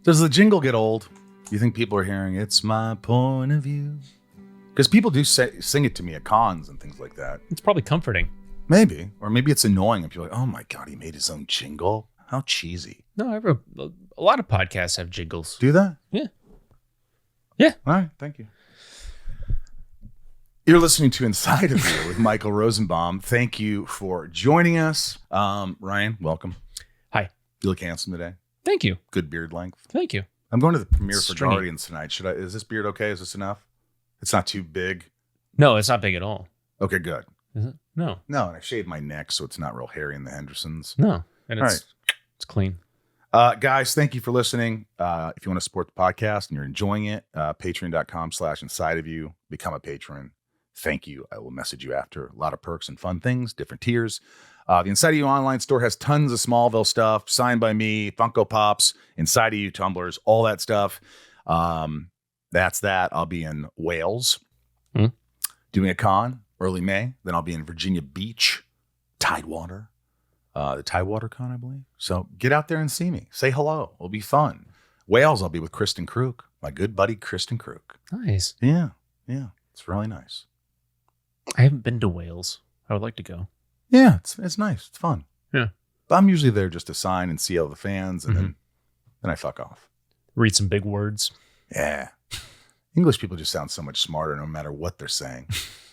Does the jingle get old? You think people are hearing "It's my point of view"? Because people do sing it to me at cons and things like that. It's probably comforting. Maybe. Or maybe it's annoying if you're like, oh my God, he made his own jingle. How cheesy. No, a lot of podcasts have jingles. Do that? Yeah. Yeah. All right. Thank you. You're listening to Inside of You with Michael Rosenbaum. Thank you for joining us. Ryan, welcome. Hi. You look handsome today. Thank you. Good beard length. Thank you. I'm going to the premiere for Stringy. Guardians tonight. Is this beard okay? Is this enough? It's not too big. No, it's not big at all. Okay, good. Is it? No. No, and I shaved my neck, so it's not real hairy in the Hendersons. No. And All it's right. It's clean. Guys, thank you for listening. If you want to support the podcast and you're enjoying it, patreon.com/inside of you, become a patron. Thank you. I will message you after. A lot of perks and fun things, different tiers. The Inside of You online store has tons of Smallville stuff, signed by me, Funko Pops, Inside of You tumblers, all that stuff. That's that. I'll be in Wales doing a con early May. Then I'll be in Virginia Beach, Tidewater, the Tidewater Con, I believe. So get out there and see me. Say hello. It'll be fun. Wales, I'll be with Kristen Crook, my good buddy Kristen Crook. Nice. Yeah. It's really nice. I haven't been to Wales. I would like to go. Yeah, it's nice. It's fun. Yeah. But I'm usually there just to sign and see all the fans, and then I fuck off. Read some big words. Yeah. English people just sound so much smarter no matter what they're saying.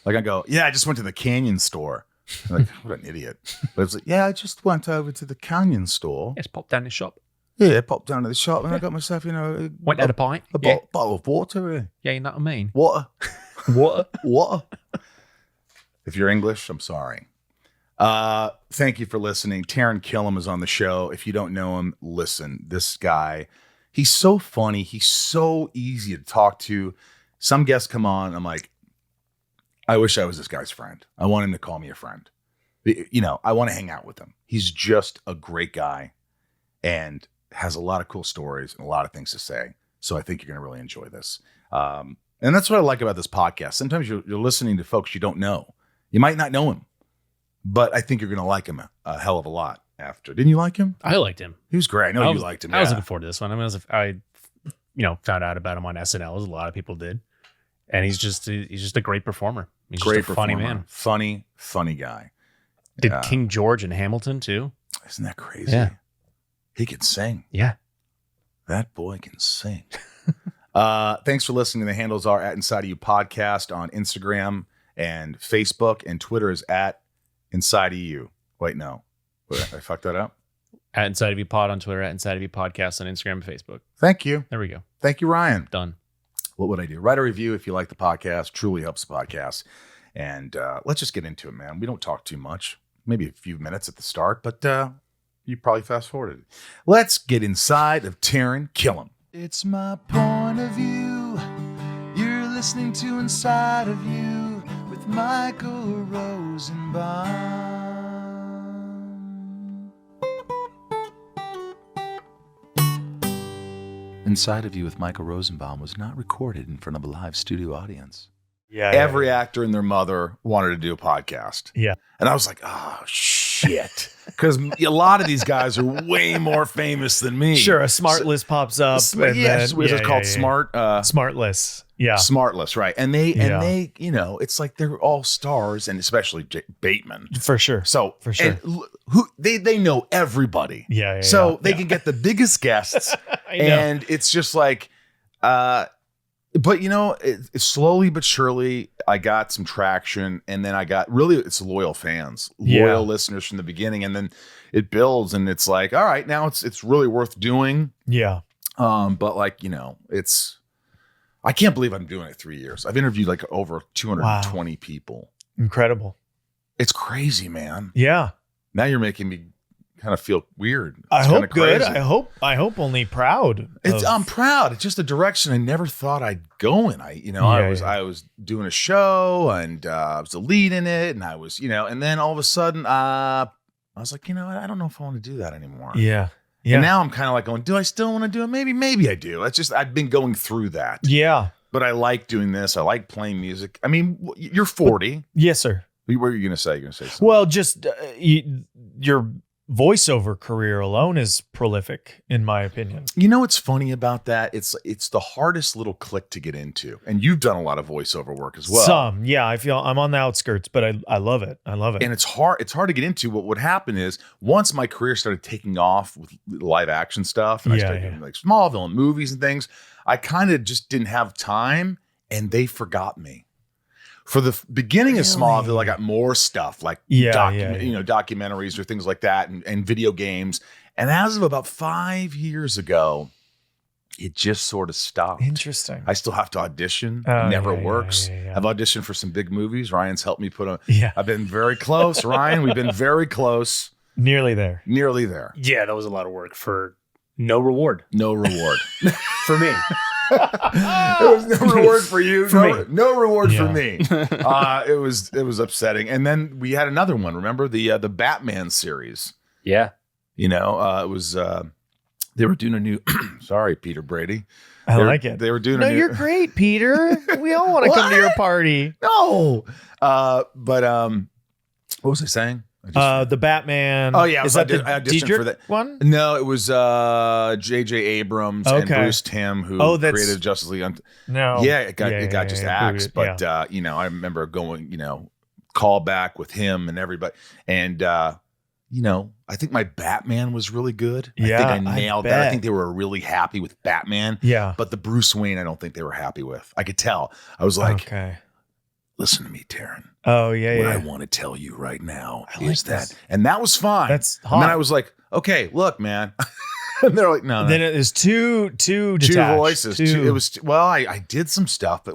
Like I go, yeah, I just went to the Canyon store. I'm like, what an idiot. But it's like, yeah, I just went over to the Canyon store. Yes, pop down the shop. Yeah, I popped down to the shop and I got myself, Went out a pint. bottle of water. Yeah, you know what I mean. Water. Water. If you're English, I'm sorry. Thank you for listening. Taran Killam is on the show. If you don't know him, listen. This guy, he's so funny. He's so easy to talk to. Some guests come on. I'm like, I wish I was this guy's friend. I want him to call me a friend. I want to hang out with him. He's just a great guy and has a lot of cool stories and a lot of things to say. So I think you're going to really enjoy this. And that's what I like about this podcast. Sometimes you're listening to folks you don't know. You might not know him, but I think you're going to like him a hell of a lot after. Didn't you like him? I liked him. He was great. I know you liked him. I was looking forward to this one. I mean, I found out about him on SNL, as a lot of people did. And he's just a great performer. He's Great just a funny man. Funny guy. Did King George in Hamilton too? Isn't that crazy? Yeah. He can sing. Yeah. That boy can sing. Thanks for listening. The handles are at Inside of You Podcast on Instagram and Facebook, and Twitter is at Inside of You. Wait, no. I fucked that up? At Inside of You Pod on Twitter, at Inside of You Podcast on Instagram and Facebook. Thank you. There we go. Thank you, Ryan. Done. What would I do? Write a review if you like the podcast. Truly helps the podcast. And let's just get into it, man. We don't talk too much. Maybe a few minutes at the start, but you probably fast forwarded. Let's get inside of Taran Killam. It's my point of view. You're listening to Inside of You with Michael Rosenbaum. Inside of You with Michael Rosenbaum was not recorded in front of a live studio audience. Yeah. Every actor and their mother wanted to do a podcast. Yeah. And I was like, oh, shit. Because a lot of these guys are way more famous than me. Sure, a smart list pops up. It's called Smart. Smart list. Yeah. Smart list, right. And they, it's like they're all stars, and especially Bateman. For sure. So, for sure. And they know everybody. Yeah. So they can get the biggest guests. And it's just like, but it's slowly but surely I got some traction, and then I got it's loyal fans, loyal listeners from the beginning, and then it builds, and it's like, all right, now it's really worth doing. Yeah. But I can't believe I'm doing it 3 years. I've interviewed like over 220 people. Incredible. It's crazy, man. Yeah. Now you're making me kind of feel weird. I hope good. I hope only proud. I'm proud. It's just a direction I never thought I'd go in. I was doing a show, and I was the lead in it, and I was, and then all of a sudden I was like, I don't know if I want to do that anymore. Yeah. Yeah. And now I'm kind of like going, do I still want to do it? Maybe I do. It's just, I've been going through that. Yeah. But I like doing this. I like playing music. I mean, you're 40. Yes, sir. What were you going to say? You're going to say something. Well, just your voiceover career alone is prolific, in my opinion. You know what's funny about that? It's the hardest little clique to get into, and you've done a lot of voiceover work as well. Some, yeah. I feel I'm on the outskirts, but I love it. I love it. And it's hard to get into. What would happen is once my career started taking off with live action stuff, and I started doing like Smallville and movies and things, I kind of just didn't have time, and they forgot me. For the beginning of Smallville, I got more stuff like documentaries or things like that, and video games. And as of about 5 years ago, it just sort of stopped. Interesting. I still have to audition. Never works. I've auditioned for some big movies. Ryan's helped me put on. I've been very close. Ryan, we've been very close. Nearly there. Nearly there. Yeah, that was a lot of work for no reward. No reward. For me. There was no reward for you. No reward for me. It was upsetting. And then we had another one. Remember the Batman series? Yeah. You know, it was they were doing a new. Sorry, Peter Brady. I like it. They were doing. No, you're great, Peter. We all want to come to your party. No, but what was I saying? The Batman. Oh yeah, is that the auditioned for that one? No, it was J.J. Abrams and Bruce Timm who created Justice League. It got just axed. But you know, I remember going, call back with him and everybody, and I think my Batman was really good. I think I nailed that. I think they were really happy with Batman. Yeah, but the Bruce Wayne, I don't think they were happy with. I could tell. I was like, listen to me, Taran. Oh, yeah, what I want to tell you right now is that. And that was fine. That's hot. And then I was like, okay, look, man. And they're like, no. Then it is two voices. It was, I did some stuff, but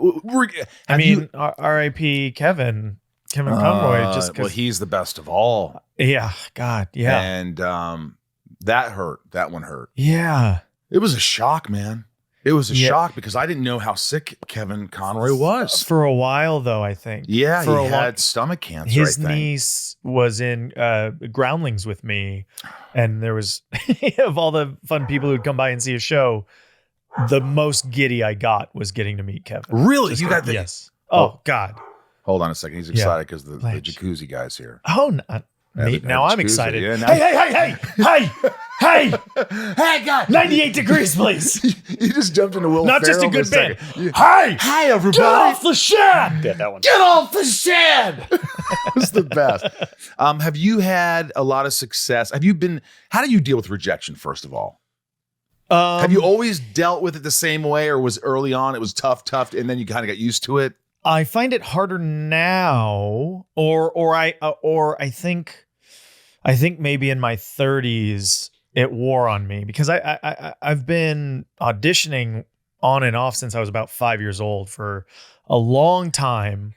R.I.P. Kevin Conroy. Well, he's the best of all. Yeah. God. Yeah. And that hurt. That one hurt. Yeah. It was a shock, man. It was a shock because I didn't know how sick Kevin Conroy was. For a while, though, I think. Yeah, he had stomach cancer. His niece was in Groundlings with me, and there was, of all the fun people who'd come by and see a show, the most giddy I got was getting to meet Kevin. Really? You got the... Yes. Oh, God. Hold on a second. He's excited because the jacuzzi guy's here. Oh, now I'm excited. Yeah, Hey, hey, God. 98 degrees, please. You just jumped into Will Not Ferrell just a good band. Hey, everybody. Get off the shed. Get that one. Get off the shed. It was the best. Have you had a lot of success? How do you deal with rejection, first of all? Have you always dealt with it the same way, or was early on it was tough, and then you kind of got used to it? I find it harder now, or I think maybe in my 30s it wore on me because I've been auditioning on and off since I was about 5 years old for a long time,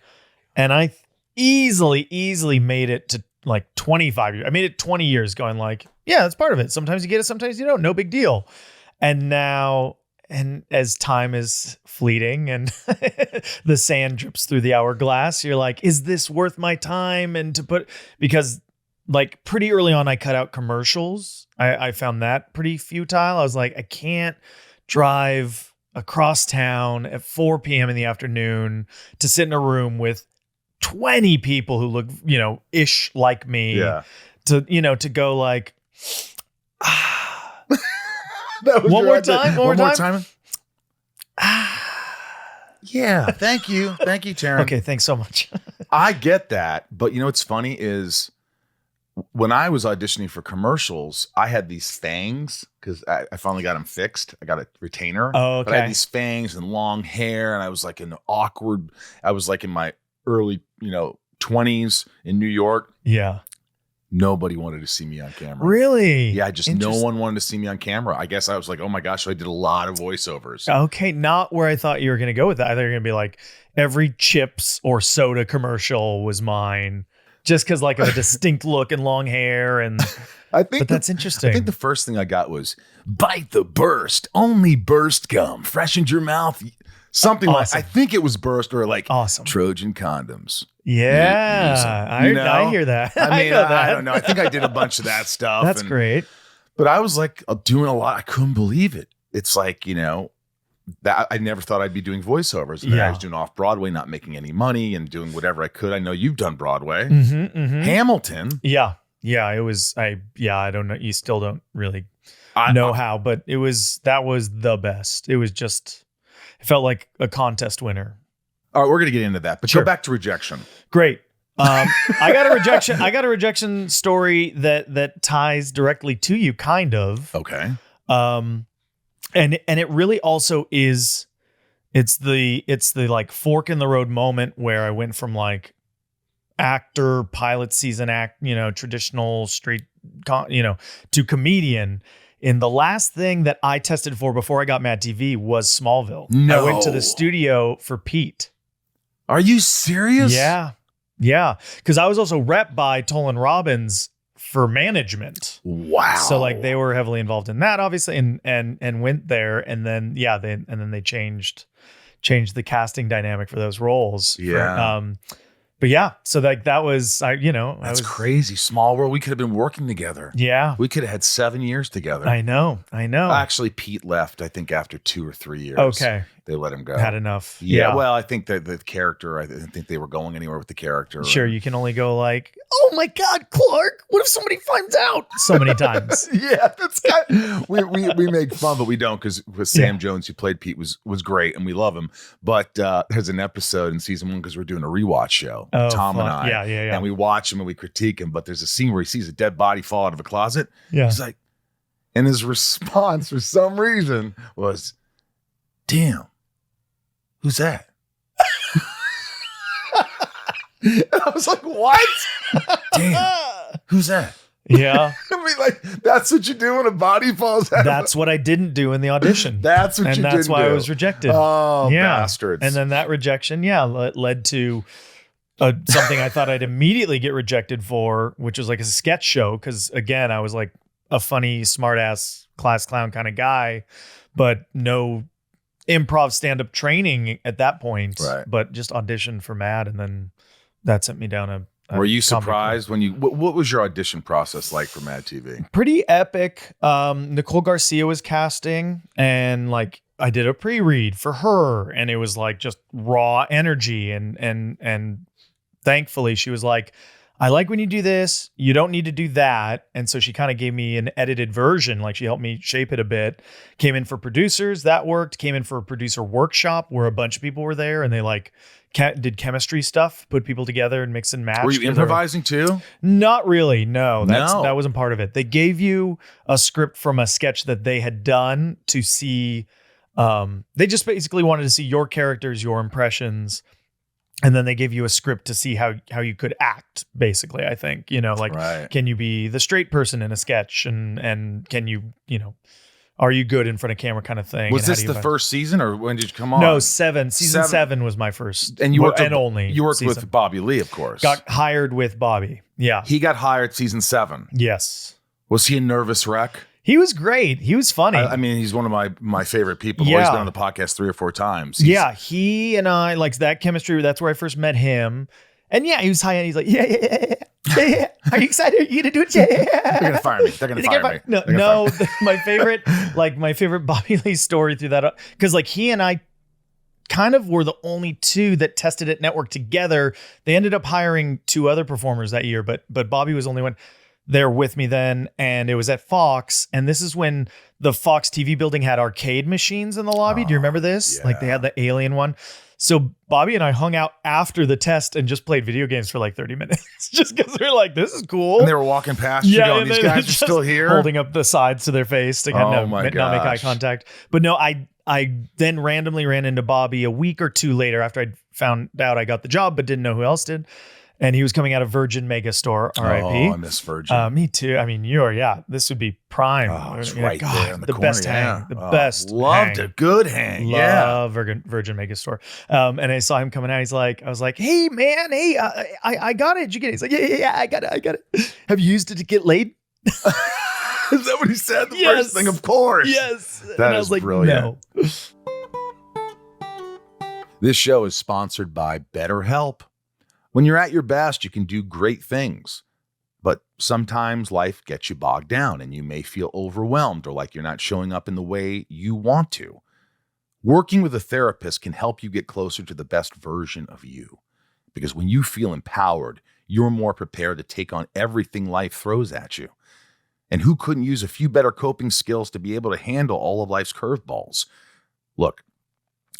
and I easily made it to like 25 years. I made it 20 years going like, yeah, that's part of it. Sometimes you get it, sometimes you don't. No big deal. And now, and as time is fleeting and the sand drips through the hourglass, you're like, is this worth my time? And because like pretty early on, I cut out commercials. I found that pretty futile. I was like, I can't drive across town at 4 p.m. in the afternoon to sit in a room with 20 people who look, ish like me. Yeah. To go like, One more time. Yeah. Thank you, Taran. Okay, thanks so much. I get that, but what's funny is when I was auditioning for commercials, I had these fangs because I finally got them fixed. I got a retainer. Oh, okay. But I had these fangs and long hair, and I was like I was like in my early 20s in New York. Yeah. Nobody wanted to see me on camera. Really? Yeah, no one wanted to see me on camera. I guess I was like, oh my gosh, so I did a lot of voiceovers. Okay, not where I thought you were going to go with that. I thought you were going to be like, every chips or soda commercial was mine. Just because like of a distinct look and long hair. But that's interesting. I think the first thing I got was, bite the burst. Only burst gum. Freshened your mouth. Something awesome. Like, I think it was burst or like awesome. Trojan condoms. Yeah, I hear that. I know that. I don't know. I think I did a bunch of that stuff. That's great. But I was like doing a lot. I couldn't believe it. It's like, that I never thought I'd be doing voiceovers. And then I was doing off Broadway, not making any money and doing whatever I could. I know you've done Broadway. Mm-hmm. Hamilton. Yeah. It was. I don't know. You still don't really I know how, but that was the best. It was just, it felt like a contest winner. All right, we're gonna get into that, but Sure. go back to Rejection. Great. I got a rejection story that ties directly to you, kind of. Okay. And it really also is. It's the like fork in the road moment where I went from like actor, pilot season traditional street, to comedian. And the last thing that I tested for before I got Mad TV was Smallville. No. I went to the studio for Pete. Are you serious? Yeah. Because I was also rep by Tolan Robbins for management. Wow. So like they were heavily involved in that, obviously, and went there, and then they changed the casting dynamic for those roles. Yeah. But yeah, so like that was That's crazy. Small world. We could have been working together. Yeah. We could have had 7 years together. I know. Actually, Pete left, I think, after 2 or 3 years. Okay. They let him go. Had enough. Yeah. Well, I think that the character, I didn't think they were going anywhere with the character. Sure, you can only go like, oh my God, Clark, what if somebody finds out? So many times. Yeah, that's kind we make fun, but we don't, because with Sam Jones, who played Pete, was great, and we love him. But there's an episode in season 1, because we're doing a rewatch show, Tom and I. Yeah. And we watch him and we critique him, but there's a scene where he sees a dead body fall out of a closet. Yeah. He's like, and his response for some reason was, damn, who's that? And I was like, what? Damn, who's that? Yeah. I mean, like, that's what you do when a body falls out. That's what I didn't do in the audition. That's what you did. And that's why I was rejected. Oh, bastards. And then that rejection, led to something I thought I'd immediately get rejected for, which was like a sketch show. Because again, I was like a funny, smart ass class clown kind of guy, but no improv stand-up training at that point. Right. But just auditioned for Mad, and then that sent me down a Were you comedy surprised when you, what was your audition process like for Mad TV? pretty epic. Nicole Garcia was casting, and like I did a pre-read for her, and it was like just raw energy, and thankfully she was like, I like when you do this, you don't need to do that. And so she kind of gave me an edited version. Like she helped me shape it a bit. Came in for producers, that worked. Came in for a producer workshop where a bunch of people were there, and they like did chemistry stuff, put people together and mix and match. Were you improvising too? Not really. No, No. that wasn't part of it. They gave you a script from a sketch that they had done to see. They just basically wanted to see your characters, your impressions. And then they gave you a script to see how you could act, basically, I think, like, Right. Can you be the straight person in a sketch, and can you, are you good in front of camera kind of thing? Was And how this do the you first season, or when did you come on? No, season seven was my first. And you worked and with, only. You worked season. with Bobby Lee, of course. Got hired with Bobby. Yeah. He got hired season 7. Yes. Was he a nervous wreck? He was great. He was funny. I mean, he's one of my favorite people. Yeah. Always been on the podcast 3 or 4 times. Yeah, he and I, like that chemistry. That's where I first met him. And yeah, he was high end. He's like, yeah. Are you excited? Are you gonna do it? Yeah. They're gonna fire me. They're gonna fire me. No. My favorite Bobby Lee story through that, because like he and I kind of were the only 2 that tested at network together. They ended up hiring 2 other performers that year, but Bobby was the only one there with me then, and it was at Fox. And this is when the Fox TV building had arcade machines in the lobby. Do you remember this? Yeah. Like they had the alien one. So Bobby and I hung out after the test and just played video games for like 30 minutes, just because we were like, this is cool. And they were walking past you going, and these then guys are just still here? holding up the sides to their face to kind Oh of my not make eye gosh. contact. But no, I then randomly ran into Bobby a week or 2 later after I'd found out I got the job, but didn't know who else did. And he was coming out of Virgin Megastore, RIP. Oh, I miss Virgin. Me too. I mean, this would be prime. Oh, it's Yeah, right God, there in the the corner. best hang. The best. Loved hang. a good hang. Yeah. Love Virgin Megastore. And I saw him coming out. I was like, hey man, hey, I got it. Did you get it? He's like, yeah, I got it. Have you used it to get laid? Is that what he said? The Yes. first thing, of course. Yes. That and I is was like, brilliant. no. This show is sponsored by BetterHelp. When you're at your best, you can do great things. But sometimes life gets you bogged down and you may feel overwhelmed or like you're not showing up in the way you want to. Working with a therapist can help you get closer to the best version of you. Because when you feel empowered, you're more prepared to take on everything life throws at you. And who couldn't use a few better coping skills to be able to handle all of life's curveballs? Look,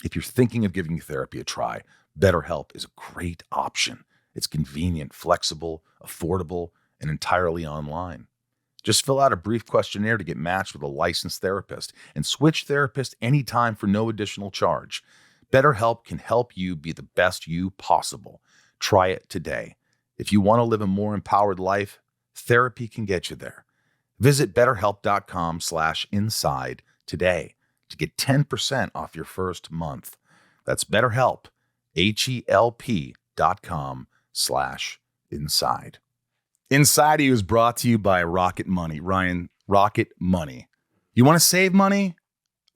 if you're thinking of giving therapy a try, BetterHelp is a great option. It's convenient, flexible, affordable, and entirely online. Just fill out a brief questionnaire to get matched with a licensed therapist and switch therapist anytime for no additional charge. BetterHelp can help you be the best you possible. Try it today. If you want to live a more empowered life, therapy can get you there. Visit BetterHelp.com/inside today to get 10% off your first month. That's BetterHelp, HELP.com/inside. Inside You is brought to you by Rocket Money. Ryan, Rocket Money. You want to save money?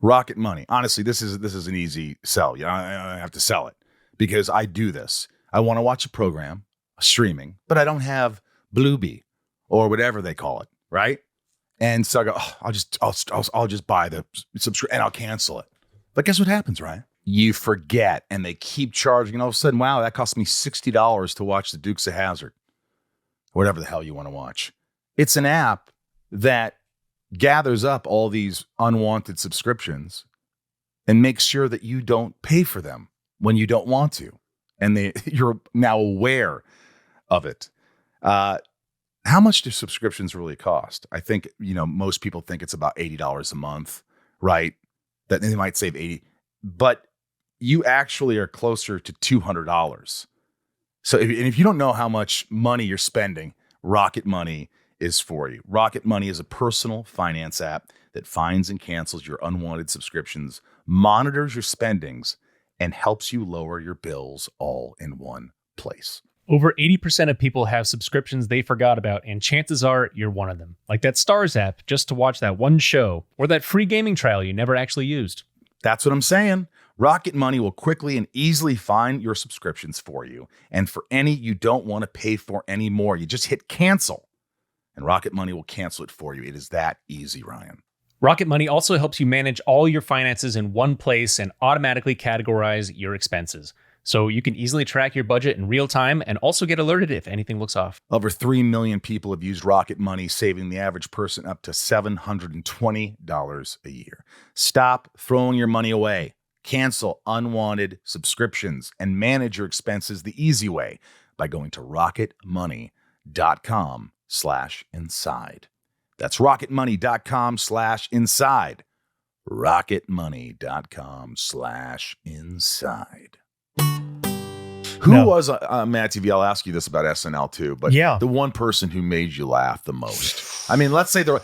Rocket Money. Honestly, this is an easy sell. You know, I have to sell it because I do this. I want to watch a program, streaming, but I don't have Bluebee or whatever they call it, right? And so I go, oh, I'll just buy the subscription and I'll cancel it. But guess what happens, Ryan? You forget, and they keep charging. And all of a sudden, wow, that cost me $60 to watch the Dukes of Hazzard, whatever the hell you want to watch. It's an app that gathers up all these unwanted subscriptions and makes sure that you don't pay for them when you don't want to, and you're now aware of it. How much do subscriptions really cost? I think, most people think it's about $80 a month, right? That they might save $80, but you actually are closer to $200. So if you don't know how much money you're spending, Rocket Money is for you. Rocket Money is a personal finance app that finds and cancels your unwanted subscriptions, monitors your spendings, and helps you lower your bills all in one place. Over 80% of people have subscriptions they forgot about, and chances are you're one of them. Like that Stars app just to watch that one show, or that free gaming trial you never actually used. That's what I'm saying. Rocket Money will quickly and easily find your subscriptions for you. And for any you don't want to pay for anymore, you just hit cancel, and Rocket Money will cancel it for you. It is that easy, Ryan. Rocket Money also helps you manage all your finances in one place and automatically categorize your expenses, so you can easily track your budget in real time and also get alerted if anything looks off. Over 3 million people have used Rocket Money, saving the average person up to $720 a year. Stop throwing your money away. Cancel unwanted subscriptions and manage your expenses the easy way by going to rocketmoney.com/inside. That's rocketmoney.com/inside. rocketmoney.com/inside. Who was Mad TV? I'll ask you this about SNL too, but the one person who made you laugh the most. I mean, let's say they're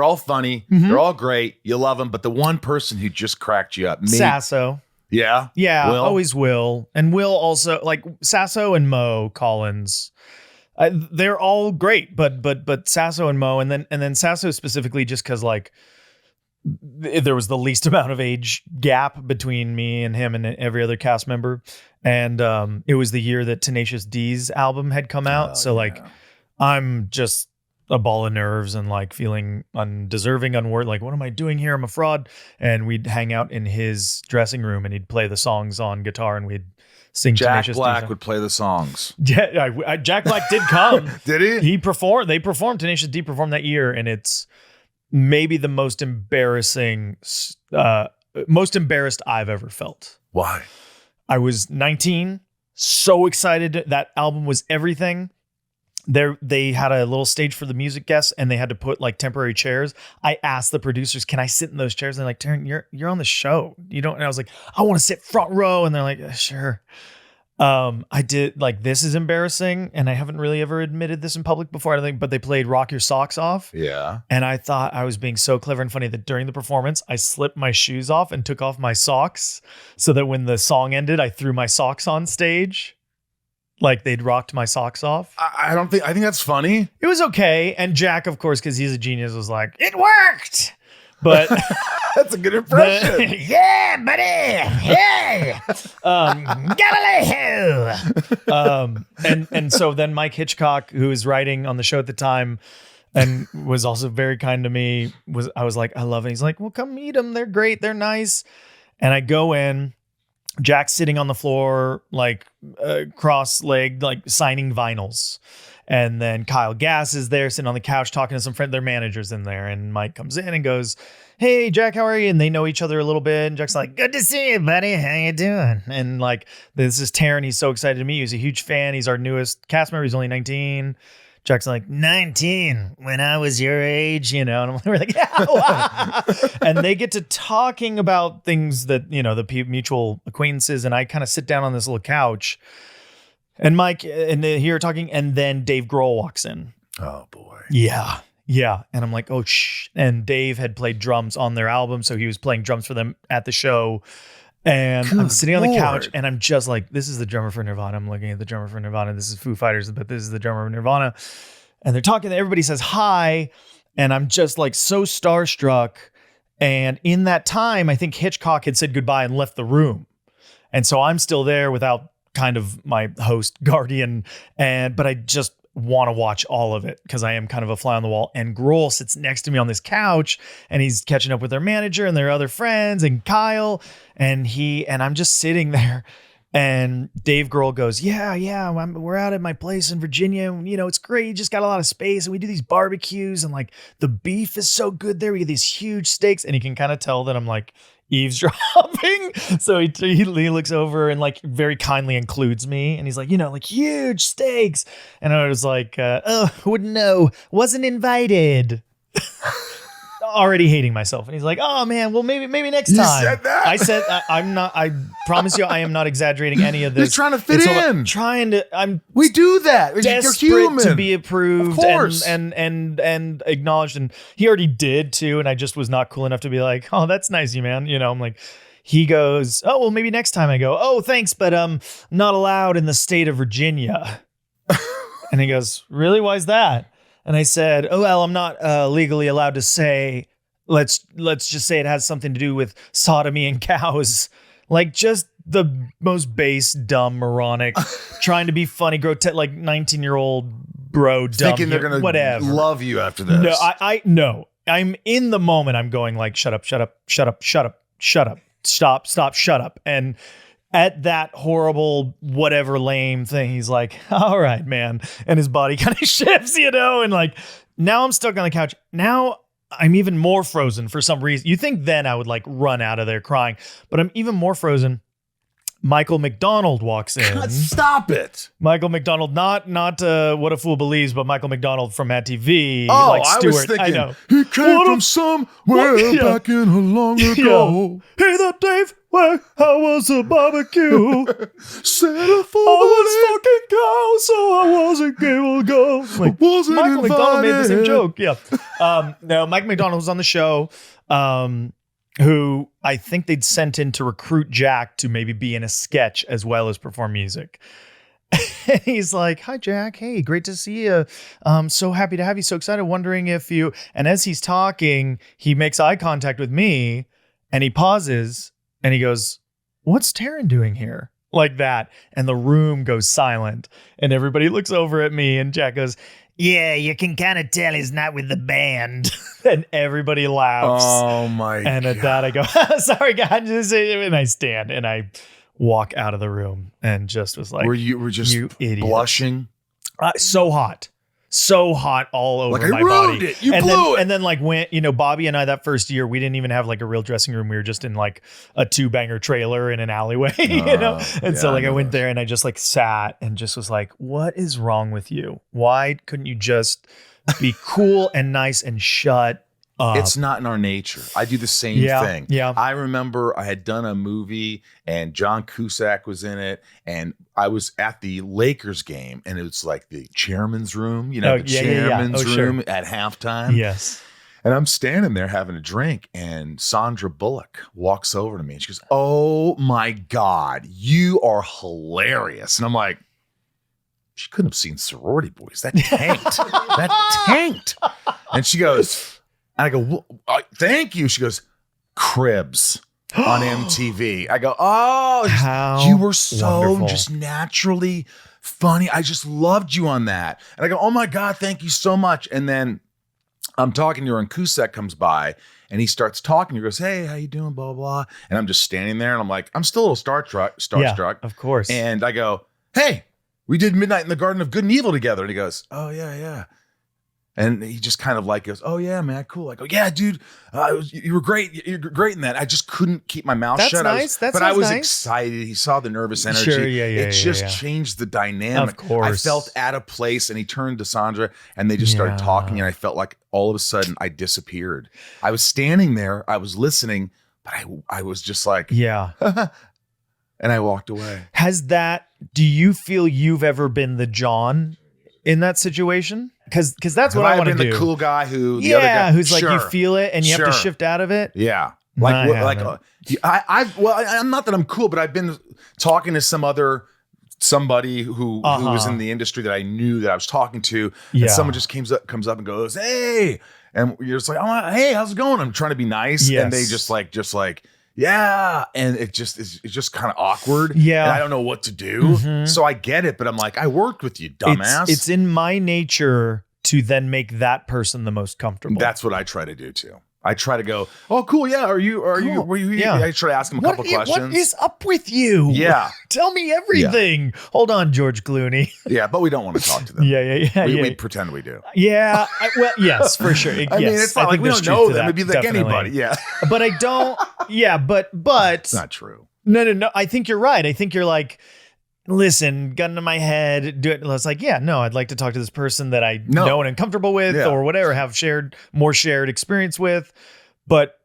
all funny, they're all great, you love them, but the one person who just cracked you up, Sasso. Yeah, Will? Always Will, and Will also, like Sasso and Mo Collins. They're all great, but Sasso and Mo, and then Sasso specifically, just because like there was the least amount of age gap between me and him and every other cast member. And it was the year that Tenacious D's album had come out. Like, I'm just a ball of nerves and like feeling undeserving, unworthy. Like, what am I doing here? I'm a fraud. And we'd hang out in his dressing room and he'd play the songs on guitar and we'd sing Jack Black would play the songs. Yeah, Jack Black did come. Did he? He performed. They performed. Tenacious D performed that year, and it's maybe the most embarrassed I've ever felt. Why? I was 19, so excited. That album was everything. They had a little stage for the music guests, and they had to put like temporary chairs. I asked the producers, "Can I sit in those chairs?" And they're like, "Taran, you're on the show. You don't." And I was like, "I want to sit front row." And they're like, "Sure." I did, like, this is embarrassing, and I haven't really ever admitted this in public before, I don't think, but they played Rock Your Socks Off. Yeah. And I thought I was being so clever and funny that during the performance, I slipped my shoes off and took off my socks so that when the song ended, I threw my socks on stage. Like they'd rocked my socks off. I think that's funny. It was okay. And Jack, of course, because he's a genius, was like, "It worked." But that's a good impression. Yeah, buddy. Hey, Galileo. And so then Mike Hitchcock, who was writing on the show at the time and was also very kind to me, I was like, "I love it." He's like, "Well, come meet them. They're great. They're nice." And I go in, Jack's sitting on the floor, like cross-legged, like signing vinyls. And then Kyle Gass is there sitting on the couch talking to some friend, their managers in there. And Mike comes in and goes, "Hey, Jack, how are you?" And they know each other a little bit. And Jack's like, "Good to see you, buddy. How you doing?" And like, this is Taran. He's so excited to meet you. He's a huge fan. He's our newest cast member. He's only 19. Jack's like, 19 when I was your age, you know, and we're like, yeah, wow. And they get to talking about things that, you know, the mutual acquaintances. And I kind of sit down on this little couch and Mike and they hear talking. And then Dave Grohl walks in. Oh boy. Yeah. Yeah. And I'm like, oh, shh. And Dave had played drums on their album. So he was playing drums for them at the show. And I'm sitting on the couch and I'm just like, this is the drummer for Nirvana. I'm looking at the drummer for Nirvana. This is Foo Fighters, but this is the drummer of Nirvana. And they're talking. Everybody says hi. And I'm just like so starstruck. And in that time, I think Hitchcock had said goodbye and left the room. And so I'm still there without kind of my host guardian. But I just want to watch all of it because I am kind of a fly on the wall. And Grohl sits next to me on this couch and he's catching up with their manager and their other friends and Kyle and I'm just sitting there and Dave Grohl goes, yeah, we're out at my place in Virginia. You know, it's great. You just got a lot of space and we do these barbecues and like the beef is so good there. We get these huge steaks and he can kind of tell that I'm like eavesdropping. So he looks over and like very kindly includes me and he's like, you know, like huge steaks. And I was like, oh, wouldn't know, wasn't invited. Already hating myself. And he's like, oh man, well maybe next time. You said that? I said, I promise you, I am not exaggerating any of this. You're trying to fit in. We do that. You're desperate human. to be approved, of course. and acknowledged. And he already did too. And I just was not cool enough to be like, oh, that's nice, you man. You know, I'm like, he goes, oh, well, maybe next time. I go, oh, thanks, but not allowed in the state of Virginia. And he goes, really? Why is that? And I said, oh, well, I'm not legally allowed to say, let's just say it has something to do with sodomy and cows. Like just the most base, dumb, moronic, trying to be funny, grotesque, like 19-year-old bro, dumb. Thinking they're going to love you after this. No, no. I'm in the moment. I'm going like, shut up, shut up, shut up, shut up, shut up, stop, shut up. And at that horrible, whatever lame thing, he's like, all right, man. And his body kind of shifts, you know? And like, now I'm stuck on the couch. Now I'm even more frozen for some reason. You think then I would like run out of there crying, but I'm even more frozen. Michael McDonald walks in. God, stop it. Michael McDonald, not What a Fool Believes, but Michael McDonald from Mad TV. Oh, like Stewart. I was thinking, I know. He came from somewhere back in a long ago. Hey there, Dave. How was the barbecue? Said a fool. I was fucking cow, so I wasn't able to go. Like, wasn't Michael McDonald made the same invited. joke. Yeah. No, Mike McDonald was on the show. Who I think they'd sent in to recruit Jack to maybe be in a sketch as well as perform music. And he's like, hi, Jack. Hey, great to see you. So happy to have you. So excited. Wondering if you, and as he's talking, he makes eye contact with me and he pauses and he goes, what's Taran doing here? Like that. And the room goes silent and everybody looks over at me and Jack goes, yeah, you can kind of tell he's not with the band. And everybody laughs. Oh my God. And at that I go, sorry, God. And I stand and I walk out of the room and just was like, were just you idiot. blushing? So hot all over Like, my I ruined body. it. You and blew then, it. And then like when, you know, Bobby and I, that first year, we didn't even have like a real dressing room. We were just in like a 2-banger trailer in an alleyway, you know? And so like I went there and I just like sat and just was like, what is wrong with you? Why couldn't you just be cool and nice and shut up? It's not in our nature. I do the same thing. Yeah. I remember I had done a movie and John Cusack was in it and I was at the Lakers game and it was like the chairman's room, you know, chairman's room at halftime. Yes. And I'm standing there having a drink and Sandra Bullock walks over to me and she goes, oh my God, you are hilarious. And I'm like, she couldn't have seen Sorority Boys. That tanked. That tanked. And she goes, and I go, well, thank you. She goes, Cribs on MTV. I go, oh, how you were so wonderful. just naturally funny. I just loved you on that. And I go, oh my God, thank you so much. And then I'm talking to her and Cusack comes by and he starts talking. He goes, hey, how you doing? Blah, blah, blah. And I'm just standing there and I'm like, I'm still a little starstruck. Yeah, of course. And I go, hey, we did Midnight in the Garden of Good and Evil together. And he goes, oh, yeah. And he just kind of like goes, oh, yeah, man, cool. I go, yeah, dude, you were great. You're great in that. I just couldn't keep my mouth shut. Nice. But I was excited. He saw the nervous energy. Sure, it just changed the dynamic. Of course. I felt out of place. And he turned to Sandra and they just started talking. And I felt like all of a sudden I disappeared. I was standing there. I was listening, but I was just like, yeah. And I walked away. Do you feel you've ever been the John in that situation? Because that's what I want to do. The cool guy who, the other guy, who's like you feel it and you have to shift out of it. Yeah, I'm not that I'm cool, but I've been talking to somebody who was in the industry that I knew that I was talking to, and someone just comes up and goes, "Hey," and you're just like, "Hey, how's it going?" I'm trying to be nice, and they just like. Yeah, and it's just kind of awkward. Yeah, and I don't know what to do. So I get it, but I'm like, I worked with you, dumbass. It's in my nature to then make that person the most comfortable. That's what I try to do too. I try to go, oh, cool. Yeah. Were you? Yeah. I try to ask him a couple questions. What is up with you? Yeah. Tell me everything. Yeah. Hold on, George Clooney. Yeah, but we don't want to talk to them. We pretend we do. Yeah. Well, yes, for sure. I mean, it's not like we don't know them. It'd be like anybody. Yeah. But I don't. Yeah, but it's not true. No. I think you're right. I think you're like, listen, gun to my head, do it. It's like, I'd like to talk to this person that I know and am comfortable with or whatever, have more shared experience with. But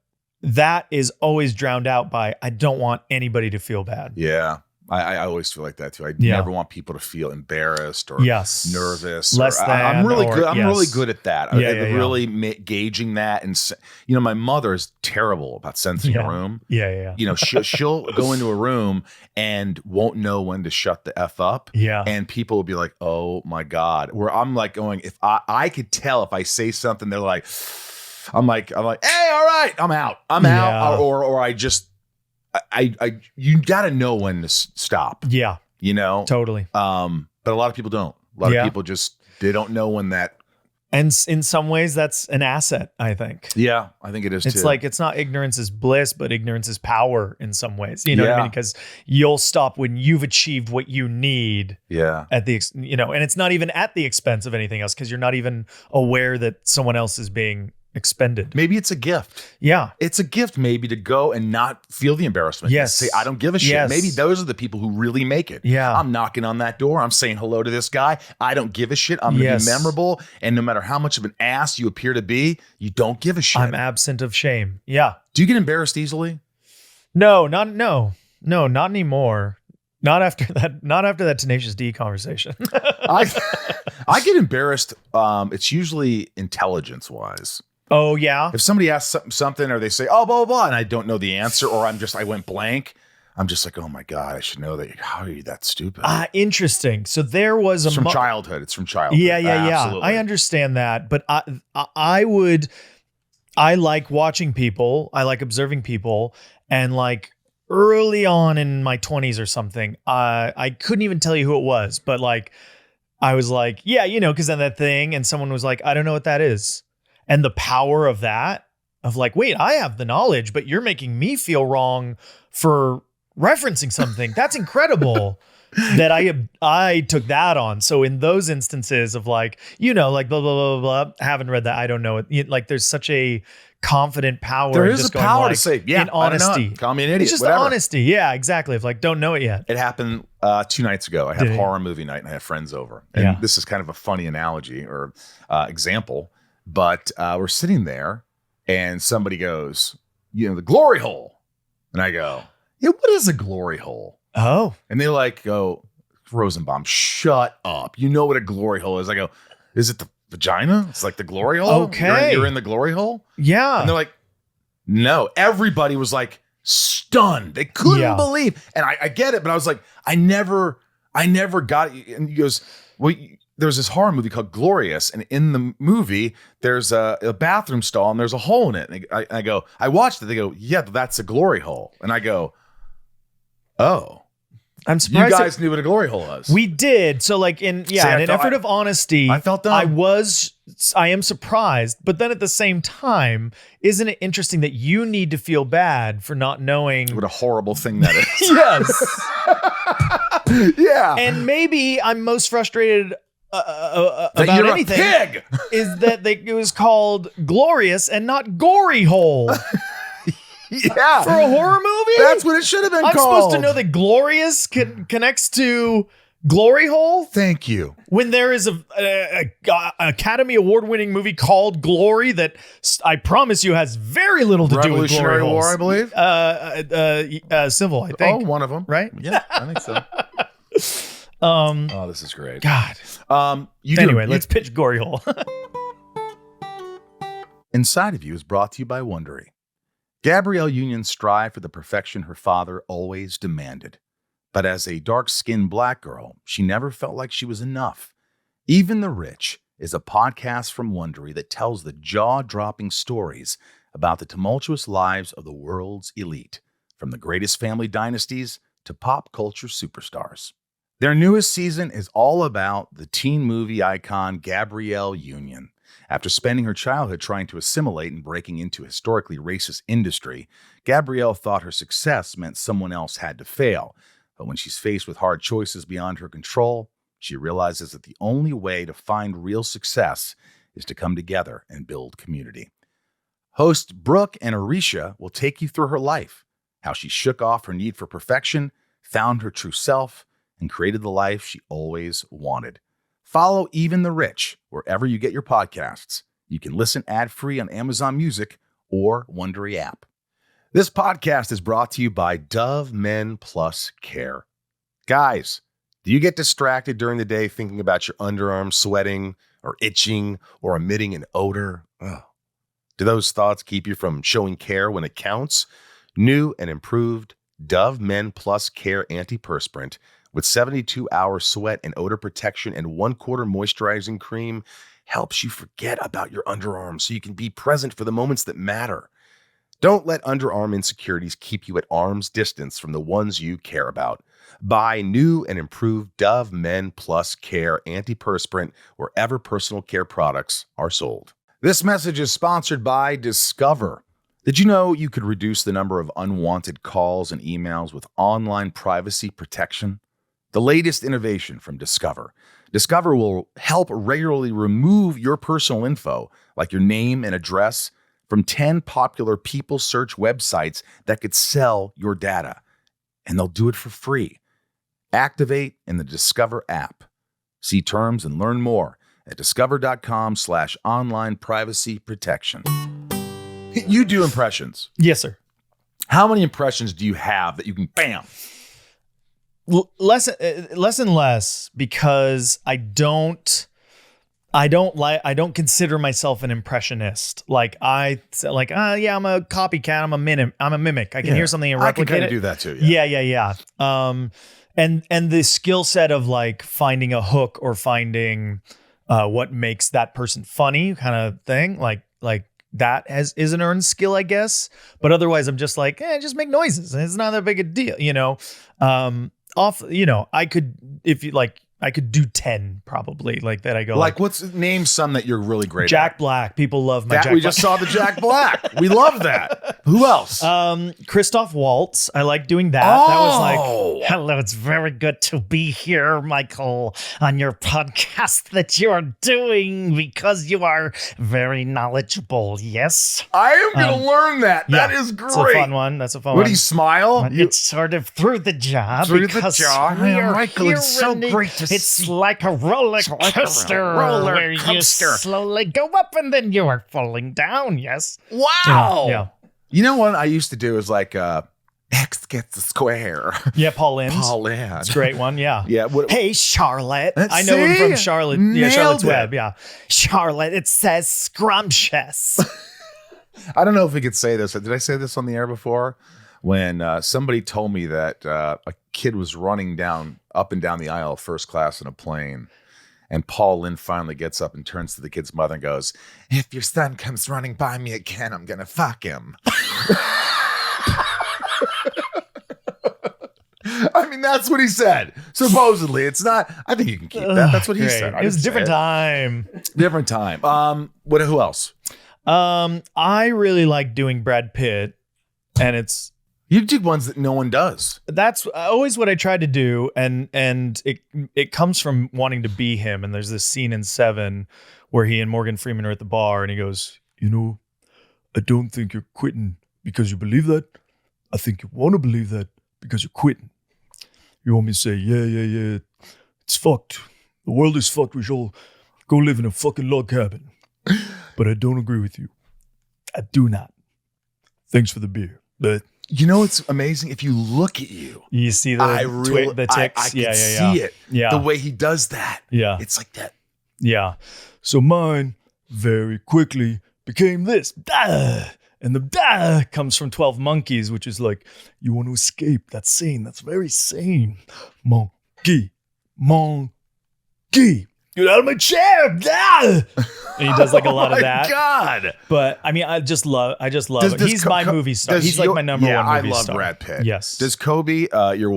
that is always drowned out by, I don't want anybody to feel bad. Yeah. I always feel like that too. I never want people to feel embarrassed or nervous. I'm really good. I'm really good at that. Really gauging that. And my mother is terrible about sensing a room. Yeah. She'll go into a room and won't know when to shut the F up. Yeah. And people will be like, oh my God. Where I'm like going, if I could tell if I say something, they're like, I'm like, hey, all right, I'm out. Or I just, you got to know when to stop. Yeah. Totally. But a lot of people don't. A lot of people they don't know when that. And in some ways that's an asset, I think. Yeah, I think it is too. It's like, it's not ignorance is bliss, but ignorance is power in some ways. You know what I mean? Because you'll stop when you've achieved what you need. Yeah. And it's not even at the expense of anything else because you're not even aware that someone else is being expended. Maybe it's a gift. Yeah. It's a gift maybe to go and not feel the embarrassment. Yes. Say, I don't give a shit. Yes. Maybe those are the people who really make it. Yeah. I'm knocking on that door. I'm saying hello to this guy. I don't give a shit. I'm going to be memorable. And no matter how much of an ass you appear to be, you don't give a shit. I'm absent of shame. Yeah. Do you get embarrassed easily? No, not anymore. Not after that Tenacious D conversation. I get embarrassed. It's usually intelligence wise. Oh yeah. If somebody asks something or they say, oh, blah, blah, blah, and I don't know the answer, or I went blank, I'm just like, oh my God, I should know that. How are you that stupid? Interesting. So there was It's from childhood. It's from childhood. Yeah. Absolutely. I understand that. But I like watching people. I like observing people. And like early on in my 20s or something, I couldn't even tell you who it was. But like, I was like, because then that thing. And someone was like, I don't know what that is. And the power of that, of like, wait, I have the knowledge, but you're making me feel wrong for referencing something. That's incredible that I took that on. So in those instances of like, like blah, blah, blah, blah, haven't read that. I don't know it. Like there's such a confident power. There is a power to say, in honesty. Call me an idiot. It's just honesty. Yeah, exactly. If like, don't know it yet. It happened 2 nights ago. I had horror movie night and I had friends over. And this is kind of a funny analogy or example. But we're sitting there and somebody goes, the glory hole. And I go, what is a glory hole? Oh. And they like go, Rosenbaum, shut up. You know what a glory hole is. I go, is it the vagina? It's like the glory hole? Okay. You're in the glory hole? Yeah. And they're like, no. Everybody was like stunned. They couldn't believe. And I get it, but I was like, I never got it. And he goes, well, there's this horror movie called Glorious, and in the movie, there's a bathroom stall, and there's a hole in it. And I go, I watched it. They go, yeah, that's a glory hole. And I go, oh, I'm You surprised guys knew what a glory hole was. we did. So like in See, I an felt- effort of honesty, I felt dumb. I am surprised, but then at the same time, isn't it interesting that you need to feel bad for not knowing? What a horrible thing that is. Yes. Yeah. And maybe I'm most frustrated that about you're anything a pig. is that it was called Glorious and not Gory Hole Yeah. for a horror movie. That's what it should have been I'm called. supposed to know that Glorious connects to Glory Hole Thank you. when there is a Academy Award winning movie called Glory that I promise you has very little to do with Glory Revolutionary War, I holes. believe. Civil, I Oh, think. one of them. Right? Yeah, I think so. Oh, this is great. God. Anyway, Let's pitch Gory Hole. Inside of You is brought to you by Wondery. Gabrielle Union strived for the perfection her father always demanded. But as a dark-skinned black girl, she never felt like she was enough. Even the Rich is a podcast from Wondery that tells the jaw-dropping stories about the tumultuous lives of the world's elite, from the greatest family dynasties to pop culture superstars. Their newest season is all about the teen movie icon Gabrielle Union. After spending her childhood trying to assimilate and breaking into a historically racist industry, Gabrielle thought her success meant someone else had to fail. But when she's faced with hard choices beyond her control, she realizes that the only way to find real success is to come together and build community. Host Brooke and Arisha will take you through her life, how she shook off her need for perfection, found her true self, and created the life she always wanted. Follow Even the Rich wherever you get your podcasts. You can listen ad-free on Amazon Music or Wondery app. This podcast is brought to you by Dove Men Plus Care. Guys, do you get distracted during the day thinking about your underarms sweating or itching or emitting an odor? Ugh. Do those thoughts keep you from showing care when it counts? New and improved Dove Men Plus Care Antiperspirant with 72-hour sweat and odor protection and 1/4 moisturizing cream helps you forget about your underarms so you can be present for the moments that matter. Don't let underarm insecurities keep you at arm's distance from the ones you care about. Buy new and improved Dove Men Plus Care Antiperspirant wherever personal care products are sold. This message is sponsored by Discover. Did you know you could reduce the number of unwanted calls and emails with online privacy protection? The latest innovation from Discover. Discover will help regularly remove your personal info, like your name and address, from 10 popular people search websites that could sell your data. And they'll do it for free. Activate in the Discover app. See terms and learn more at discover.com/online privacy protection. You do impressions. Yes, sir. How many impressions do you have that you can bam? Less and less because I don't consider myself an impressionist. Like I'm a copycat. I'm a mimic. I can hear something and replicate I can kind it. of do that too. Yeah. And the skill set of like finding a hook or finding what makes that person funny kind of thing, like that is an earned skill, I guess. But otherwise, I'm just like, just make noises. It's not that big a deal, I could, if you like, I could do 10 probably like that. I go like name some that you're really great Jack at. Black. People love my That Jack we Black. just saw the Jack Black. We love that. Who else? Christoph Waltz. I like doing that. Oh. That was like, Hello, it's very good to be here, Michael, on your podcast that you are doing because you are very knowledgeable. Yes, I am going to learn that. yeah, That is great. It's a fun one. That's a fun Would one. he smile? it's sort of through the jaw. Through the because jaw. we Yeah, are Michael, it's so running- great to It's see. like a roller like a coaster, roller where coaster. you slowly go up and then you are falling down. Yes. Wow. Yeah. You know what I used to do is like X gets a square. Yeah, Paul Lynde. Paul Lynde. It's a great one. Yeah. Yeah. What, Hey, Charlotte. Let's I know him see? from Charlotte. Yeah, Nailed Charlotte's it. Web. Yeah. Charlotte, it says scrumptious. I don't know if we could say this. Did I say this on the air before? When somebody told me that a kid was running up and down the aisle first class in a plane, and Paul Lynde finally gets up and turns to the kid's mother and goes, "If your son comes running by me again, I'm gonna fuck him." I mean, that's what he said. Supposedly, it's not. I think you can keep that. That's what he said. It was a different time. Different time. Who else? I really like doing Brad Pitt, and you do ones that no one does. that's always what I tried to do, and it comes from wanting to be him. And there's this scene in Seven where he and Morgan Freeman are at the bar, and he goes, I don't think you're quitting because you believe that. I think you want to believe that because you're quitting. You want me to say, yeah, it's fucked. The world is fucked. We should all go live in a fucking log cabin. But I don't agree with you. I do not. Thanks for the beer. But It's amazing. If you look at you, you see the ticks. I can see it. Yeah. The way he does that. Yeah. It's like that. Yeah. So mine very quickly became this. Duh! And the duh comes from 12 Monkeys, which is like, you want to escape. That's sane. That's very sane. Monkey. Get out of my chair. Duh! And he does like a lot of that. God. But I mean, I just love it. He's my movie star. He's like my number one movie I love star. Brad Pitt. Yes. Does Cobie, your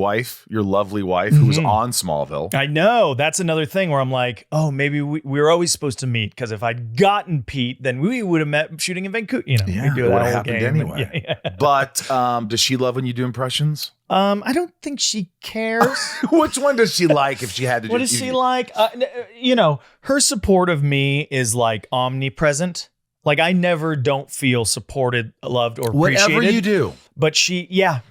lovely wife, who was on Smallville. I know. That's another thing where I'm like, oh, maybe we were always supposed to meet, because if I'd gotten Pete, then we would have met shooting in Vancouver. Yeah, we'd do it that would have whole happened game. anyway. Yeah. But does she love when you do impressions? I don't think she cares. Which one does she like if she had to do? What is she like? Her support of me is like omnipresent. Like I never don't feel supported, loved, or appreciated. Whatever you do. But she, yeah.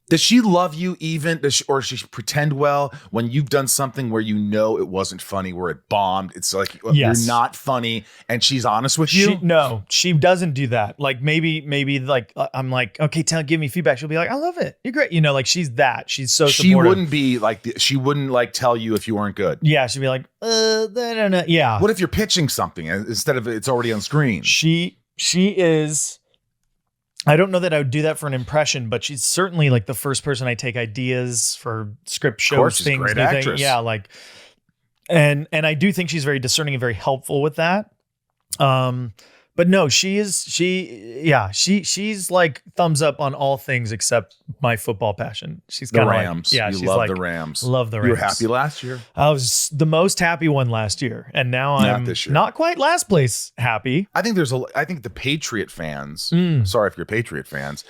Does she love you even, or does she pretend well when you've done something where you know it wasn't funny, where it bombed? It's like you're not funny, and she's honest with you? No, she doesn't do that. Like maybe like I'm like, okay, give me feedback. She'll be like, I love it. You're great. Like she's that. She's so supportive. She wouldn't be like, she wouldn't like tell you if you weren't good. Yeah, she'd be like, no. Yeah. What if you're pitching something instead of it's already on screen? She is. I don't know that I would do that for an impression, but she's certainly like the first person I take ideas for script shows, of course, she's things. a great actress. Yeah, like, and I do think she's very discerning and very helpful with that. But no, she's like thumbs up on all things except my football passion. She's the kind of Rams. Like, you love the Rams. Love the Rams. You were happy last year. I was the most happy one last year, and now I'm this year. not quite last place happy. I think the Patriot fans. Sorry if you're Patriot fans.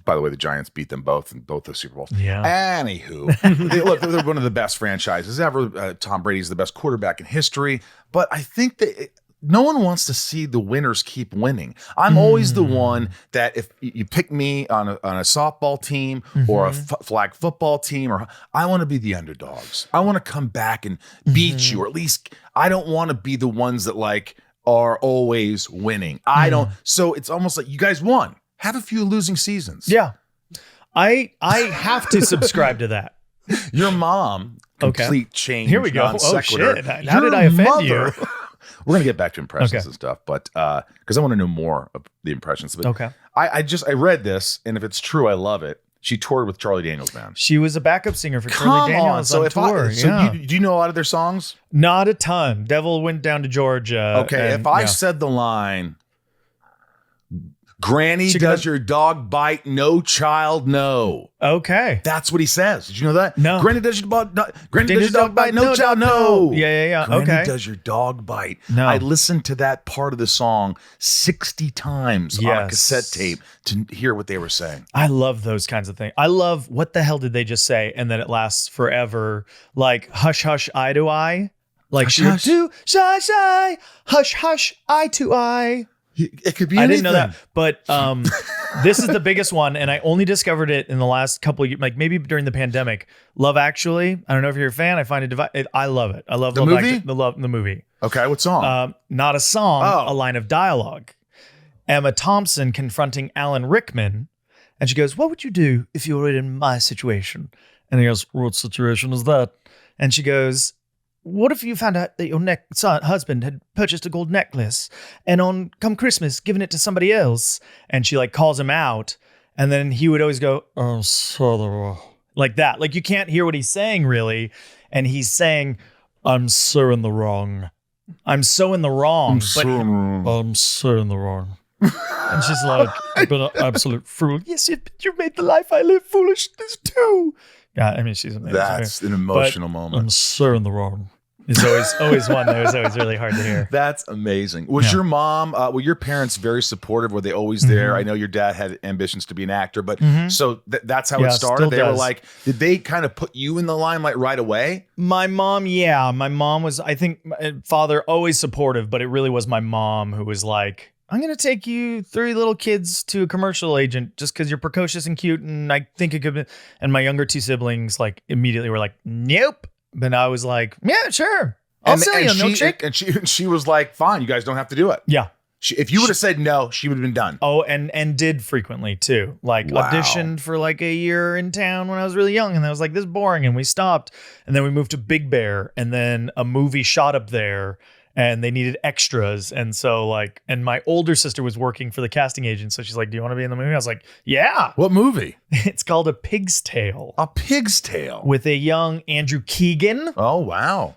By the way, the Giants beat them both in both the Super Bowls. Yeah. Anywho, they're one of the best franchises ever. Tom Brady's the best quarterback in history. But I think that no one wants to see the winners keep winning. I'm always the one that if you pick me on a softball team or a flag football team, or I want to be the underdogs. I want to come back and beat you, or at least I don't want to be the ones that like are always winning. I don't. So it's almost like you guys won. Have a few losing seasons. Yeah. I have to subscribe to that. Your mom, complete change. Here we go. Non sequitur. Shit. How did I offend you? We're gonna get back to impressions and stuff, but because I want to know more of the impressions. But I read this, and if it's true, I love it. She toured with Charlie Daniels Band. She was a backup singer for Charlie Daniels on tour. Do you know a lot of their songs? Not a ton. Devil went down to Georgia. Okay, if I said the line, Granny, does your dog bite? No child, no. Okay. That's what he says. Did you know that? No. Granny, does your dog bite? No child, no. Yeah. Granny, okay. does your dog bite? No. I listened to that part of the song 60 times on a cassette tape to hear what they were saying. I love those kinds of things. I love, what the hell did they just say? And then it lasts forever. Like, hush, hush, eye to eye. Like, hush, she would do, shy, shy, hush, hush, eye to eye. It could be anything. I didn't know that, but this is the biggest one, and I only discovered it in the last couple of years, like maybe during the pandemic. Love Actually. I don't know if you're a fan. I find I love it. I love the Love movie. The movie. Okay, what song? Not a song. A line of dialogue. Emma Thompson confronting Alan Rickman, and she goes, "What would you do if you were in my situation?" And he goes, "What situation is that?" And she goes, "What if you found out that your husband had purchased a gold necklace and on come Christmas given it to somebody else?" And she like calls him out, and then he would always go, "Oh, so like that." Like you can't hear what he's saying really, and he's saying, "I'm so in the wrong. I'm so in the wrong. I'm so in the wrong." And she's like, I've been an absolute fool. Yes, you made the life I live foolishness too. Yeah, I mean, she's amazing. That's an emotional I'm moment. so in the wrong. It's always one that was always really hard to hear. That's amazing. Was your mom, were your parents very supportive? Were they always there? I know your dad had ambitions to be an actor, but so that's how it started. still They were does. like, did they kind of put you in the limelight right away? My mom was, I think, my father always supportive, but it really was my mom who was like, I'm going to take you 3 little kids to a commercial agent just because you're precocious and cute. And I think it could be. And my younger 2 siblings like immediately were like, nope. But I was like, yeah, sure. I'll sell you a milkshake. And she was like, fine, you guys don't have to do it. Yeah. If you would have said no, she would have been done. Oh, and did frequently too. Like Wow. auditioned for like a year in town when I was really young, and I was like, this is boring, and we stopped. And then we moved to Big Bear, and then a movie shot up there, and they needed extras. And so like, and my older sister was working for the casting agent, so she's like, do you want to be in the movie? I was like, yeah. What movie? It's called A Pig's Tale A Pig's Tale. with a young Andrew Keegan. Oh, wow.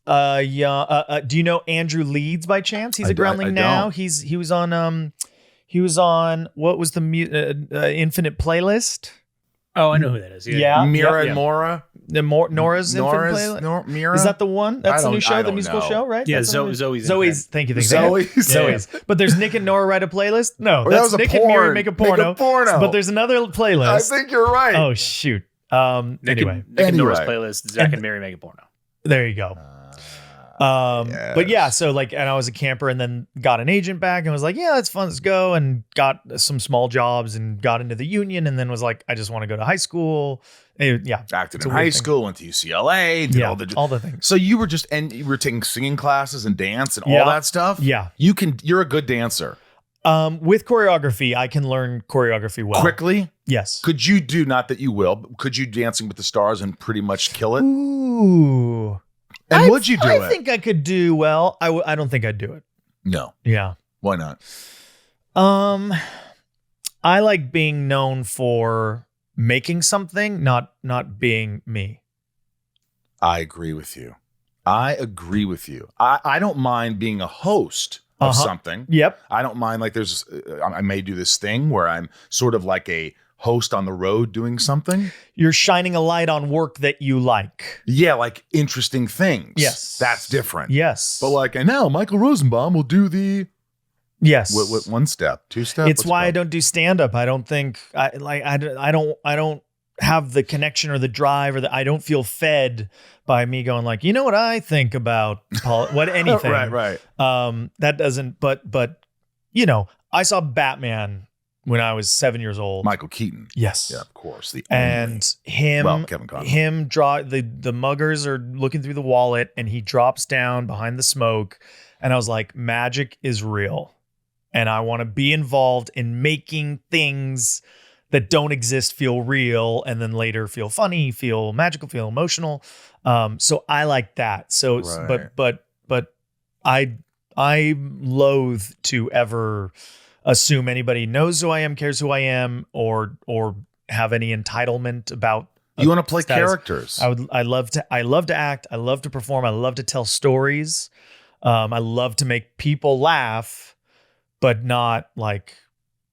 Do you know Andrew Leeds by chance? He's I a groundling now. don't. He was on what was the Infinite Playlist? Oh, I know who that is. Yeah. Mira yeah. and Mora. Nora's Infinite Playlist. Mira? Is that the one? That's the new I show, the don't musical know. show, right? Yeah, That's the one? Zoe's. Zoe's. Thank you. Zoe's. But there's Nick and Nora write a playlist. No, That that's was a Nick and Mira porn. make a porno. But there's another I playlist. think you're right. Oh shoot. Nick Anyway, and Nora's Anyway. playlist. Zach and Mary make a porno. there you go. Yes. But yeah, so like, and I was a camper and then got an agent back and was like, yeah, it's fun. Let's go. And got some small jobs and got into the union and then was like, I just want to go to high school. Yeah. Acted It's in a high weird thing. school, went to UCLA, did Yeah. all the things. So you were you were taking singing classes and dance and Yeah. all that stuff? Yeah. You're a good dancer. With choreography, I can learn choreography well. Quickly? Yes. Could you do, not that you will, but could you Dancing with the Stars and pretty much kill it? Ooh. And would you do it? I think I could do well. I don't think I'd do it. No. Yeah. Why not? I like being known for making something, not being me. I agree with you. I don't mind being a host of something. Yep. I don't mind, like, I may do this thing where I'm sort of like a host on the road doing something. You're shining a light on work that you like. Yeah, like interesting things. Yes. That's different. Yes. But like, and now Michael Rosenbaum will do the yes. what 1 step, 2 step. It's why I don't do stand up. I don't think I don't have the connection or the drive I don't feel fed by me going like, you know what I think about anything. right. That doesn't, but you know, I saw Batman when I was 7 years old. Michael Keaton. Yes. Yeah, of course. And Kevin Conroy. the muggers are looking through the wallet and he drops down behind the smoke. And I was like, magic is real. And I want to be involved in making things that don't exist feel real and then later feel funny, feel magical, feel emotional. So I like that. So, Right. but I loathe to ever assume anybody knows who I am, cares who I am, or have any entitlement about. You want to play status. characters. I love to act. I love to perform. I love to tell stories. I love to make people laugh, but not like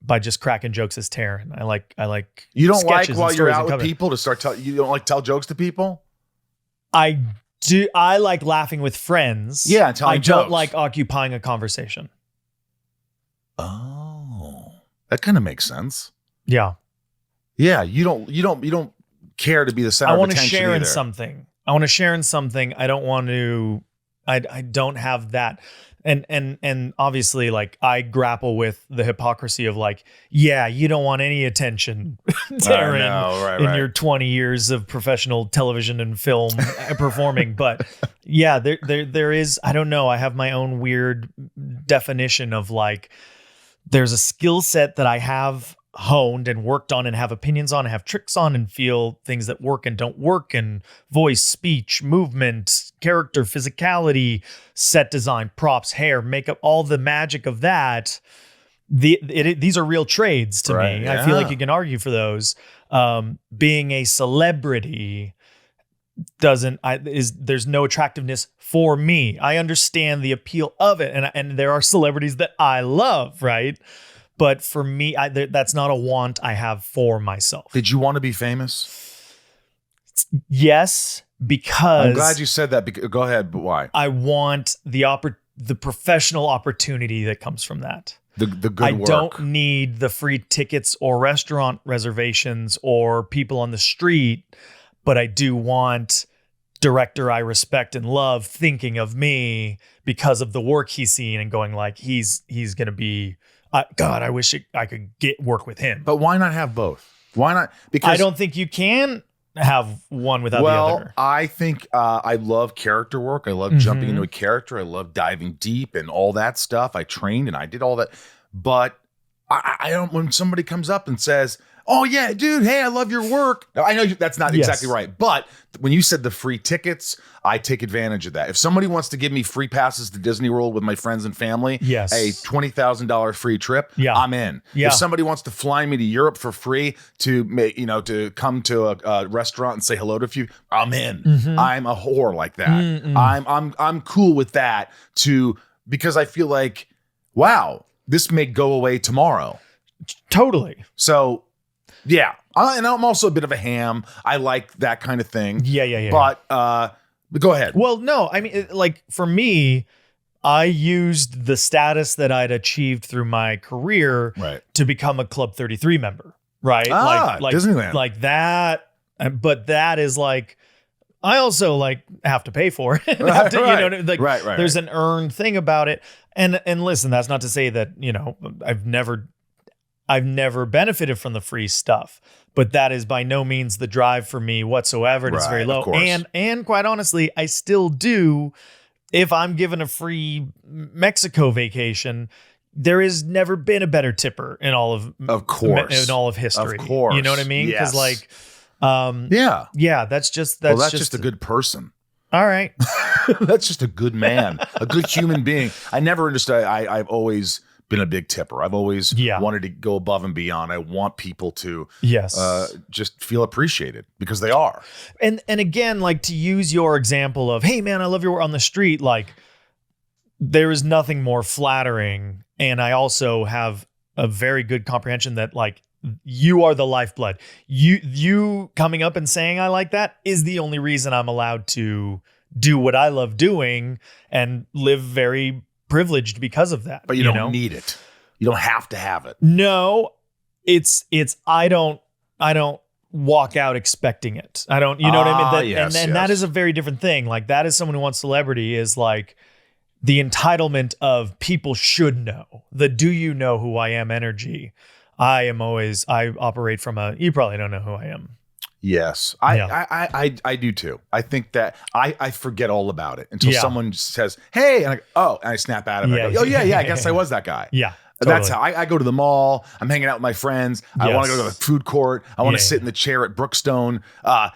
by just cracking jokes as Taran. I like. You don't like sketches while and you're stories out and with cover. people to start you don't like tell jokes to people? I do. I like laughing with friends. Yeah, telling I don't jokes. like occupying a conversation. Oh, that kind of makes sense. Yeah. Yeah, you don't care to be the center I of want to attention share in either. something. I don't want to. I don't have that. And obviously, like, I grapple with the hypocrisy of like, yeah, you don't want any attention, Taran, Right, in your 20 years of professional television and film performing. But yeah, there is. I don't know. I have my own weird definition of like, there's a skill set that I have honed and worked on and have opinions on and have tricks on and feel things that work and don't work, and voice, speech, movement, character, physicality, set design, props, hair, makeup, all the magic of that. These are real trades to me. I feel like you can argue for those. Being a celebrity there's no attractiveness for me. I understand the appeal of it, and there are celebrities that I love, right? But for me, that's not a want I have for myself. Did you want to be famous? Yes, because I'm glad you said that. Go ahead, but why? I want the professional opportunity that comes from that. The good I work. don't need the free tickets or restaurant reservations or people on the street, but I do want director I respect and love thinking of me because of the work he's seen and going like, he's going to be, God, I wish I could work with him. But why not have both? Why not? Because I don't think you can have one without the other. I think I love character work. I love jumping into a character. I love diving deep and all that stuff. I trained and I did all that. But I don't, when somebody comes up and says, oh yeah, dude, hey, I love your work. Now, I know that's not exactly right. But when you said the free tickets, I take advantage of that. If somebody wants to give me free passes to Disney World with my friends and family, yes, a $20,000 free trip, I'm in. Yeah. If somebody wants to fly me to Europe for free to to come to a restaurant and say hello to a few, I'm in. I'm a whore like that. I'm cool with that because I feel like, wow, this may go away tomorrow. Totally. So yeah, and I'm also a bit of a ham. I like that kind of thing. Yeah. But go ahead. Well, no, I mean, like for me, I used the status that I'd achieved through my career to become a Club 33 member, right? Like Disneyland, like that. But that is like, I also like have to pay for it. There's an earned thing about it. And listen, that's not to say that I've never benefited from the free stuff, but that is by no means the drive for me whatsoever. It's very low. And quite honestly, I still do. If I'm given a free Mexico vacation, there has never been a better tipper in all of history. Of course. You know what I mean? Because that's just a good person. All right. That's just a good man, a good human being. I never understood. I've always been a big tipper. I've always wanted to go above and beyond. I want people to just feel appreciated because they are. And again, like to use your example of, hey man, I love your work on the street. Like there is nothing more flattering. And I also have a very good comprehension that like you are the lifeblood. You coming up and saying I like that is the only reason I'm allowed to do what I love doing and live very privileged because of that. But you don't need it. You don't have to have it. No, it's I don't walk out expecting it. I don't, you know what I mean? That is a very different thing. Like that is someone who wants celebrity is like the entitlement of people should know, the do you know who I am energy. I operate from you probably don't know who I am. Yes, I do too. I think that I forget all about it until someone says, "Hey," and I snap at him. I go, "Oh yeah, I guess I was that guy." Yeah, totally. That's how I go to the mall. I'm hanging out with my friends. I want to go to the food court. I want to sit in the chair at Brookstone. I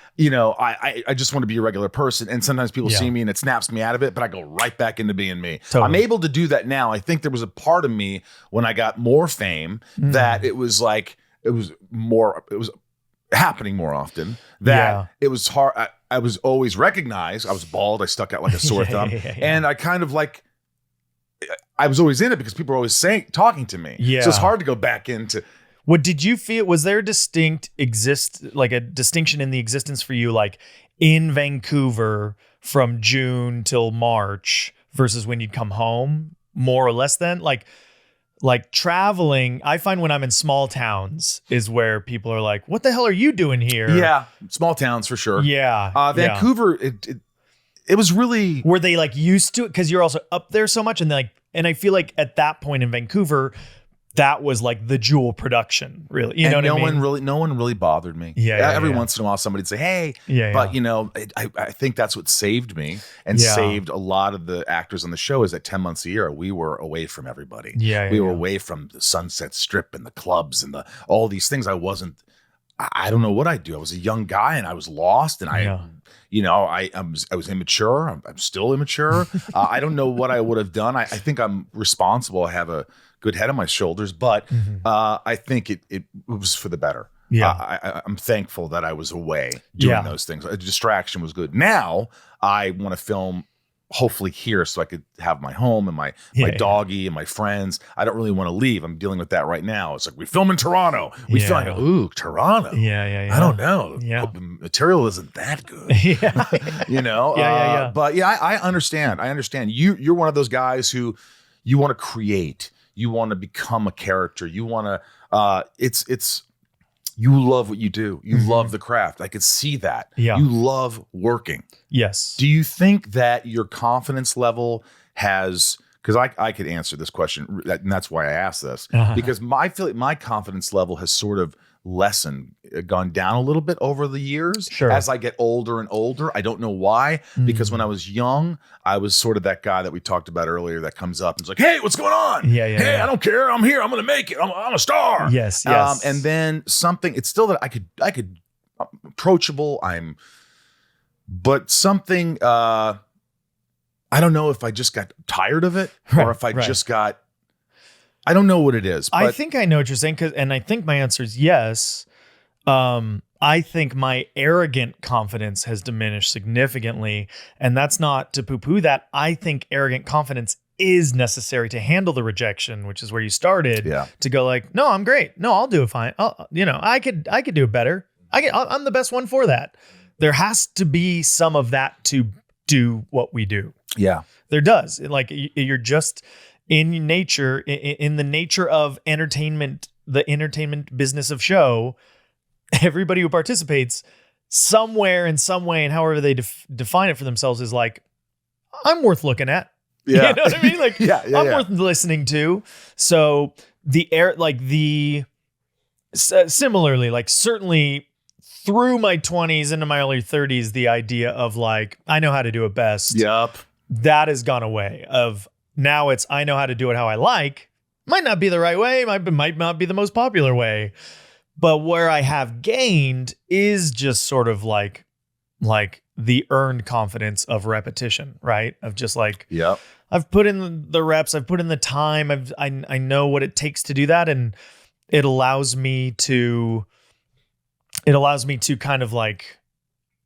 just want to be a regular person. And sometimes people see me and it snaps me out of it, but I go right back into being me. Totally. I'm able to do that now. I think there was a part of me when I got more fame that it was happening more often, that it was hard. I was always recognized. I was bald. I stuck out like a sore thumb. And I kind of like, I was always in it because people were always talking to me. Yeah. So it's hard to go back into. What did you feel? Was there a distinction in the existence for you, like in Vancouver from June till March versus when you'd come home, more or less then? Like traveling, I find when I'm in small towns is where people are like, what the hell are you doing here? Yeah, small towns for sure. Yeah. Vancouver, it was really... Were they like used to it? Because you're also up there so much. And I feel like at that point in Vancouver, that was like the jewel production, really. You know what I mean? No one really bothered me. Every once in a while, somebody'd say, "Hey," but I think that's what saved me and saved a lot of the actors on the show. Is that 10 months a year we were away from everybody. We were away from the Sunset Strip and the clubs and all these things. I don't know what I'd do. I was a young guy and I was lost and I was immature. I'm still immature. I don't know what I would have done. I think I'm responsible. I have a good head on my shoulders, but I think it was for the better. I'm thankful that I was away doing those things. A distraction was good. Now I want to film hopefully here so I could have my home and my doggy and my friends. I don't really want to leave. I'm dealing with that right now. It's like we film in Toronto. We feel like, ooh, Toronto. Yeah. I don't know. Yeah. The material isn't that good. You know? But I understand. I understand. You're one of those guys who you want to create. You want to become a character. You want to you love what you do. You love the craft. I could see that. Yeah. You love working. Yes. Do you think that your confidence level has, because I could answer this question, and that's why I asked this, because I feel like my confidence level has sort of lessened, gone down a little bit over the years. Sure. As I get older and older. I don't know why, because when I was young, I was sort of that guy that we talked about earlier that comes up and is like, hey, what's going on? Hey, I don't care. I'm here. I'm going to make it. I'm a star. Yes. And then something, it's still that I could approachable. But something, I don't know if I just got tired of it or if I just got, I don't know what it is. But I think I know what you're saying, and I think my answer is yes. I think my arrogant confidence has diminished significantly, and that's not to poo-poo that. I think arrogant confidence is necessary to handle the rejection, which is where you started. To go like, no, I'm great. No, I'll do it fine. I could do it better. I'm the best one for that. There has to be some of that to do what we do. Yeah, there does. Like you're just in nature, in the nature of entertainment, the entertainment business of show. Everybody who participates somewhere in some way and however they define it for themselves is like, I'm worth looking at. Yeah. You know what I mean? Like, I'm worth listening to. So similarly, like certainly through my 20s into my early 30s, the idea of like, I know how to do it best. Yep. That has gone away. Of now it's, I know how to do it how I like. Might not be the right way. Might not be the most popular way. But where I have gained is just sort of like the earned confidence of repetition, right? Of just like, I've put in the reps, I've put in the time, I know what it takes to do that, and it allows me to kind of like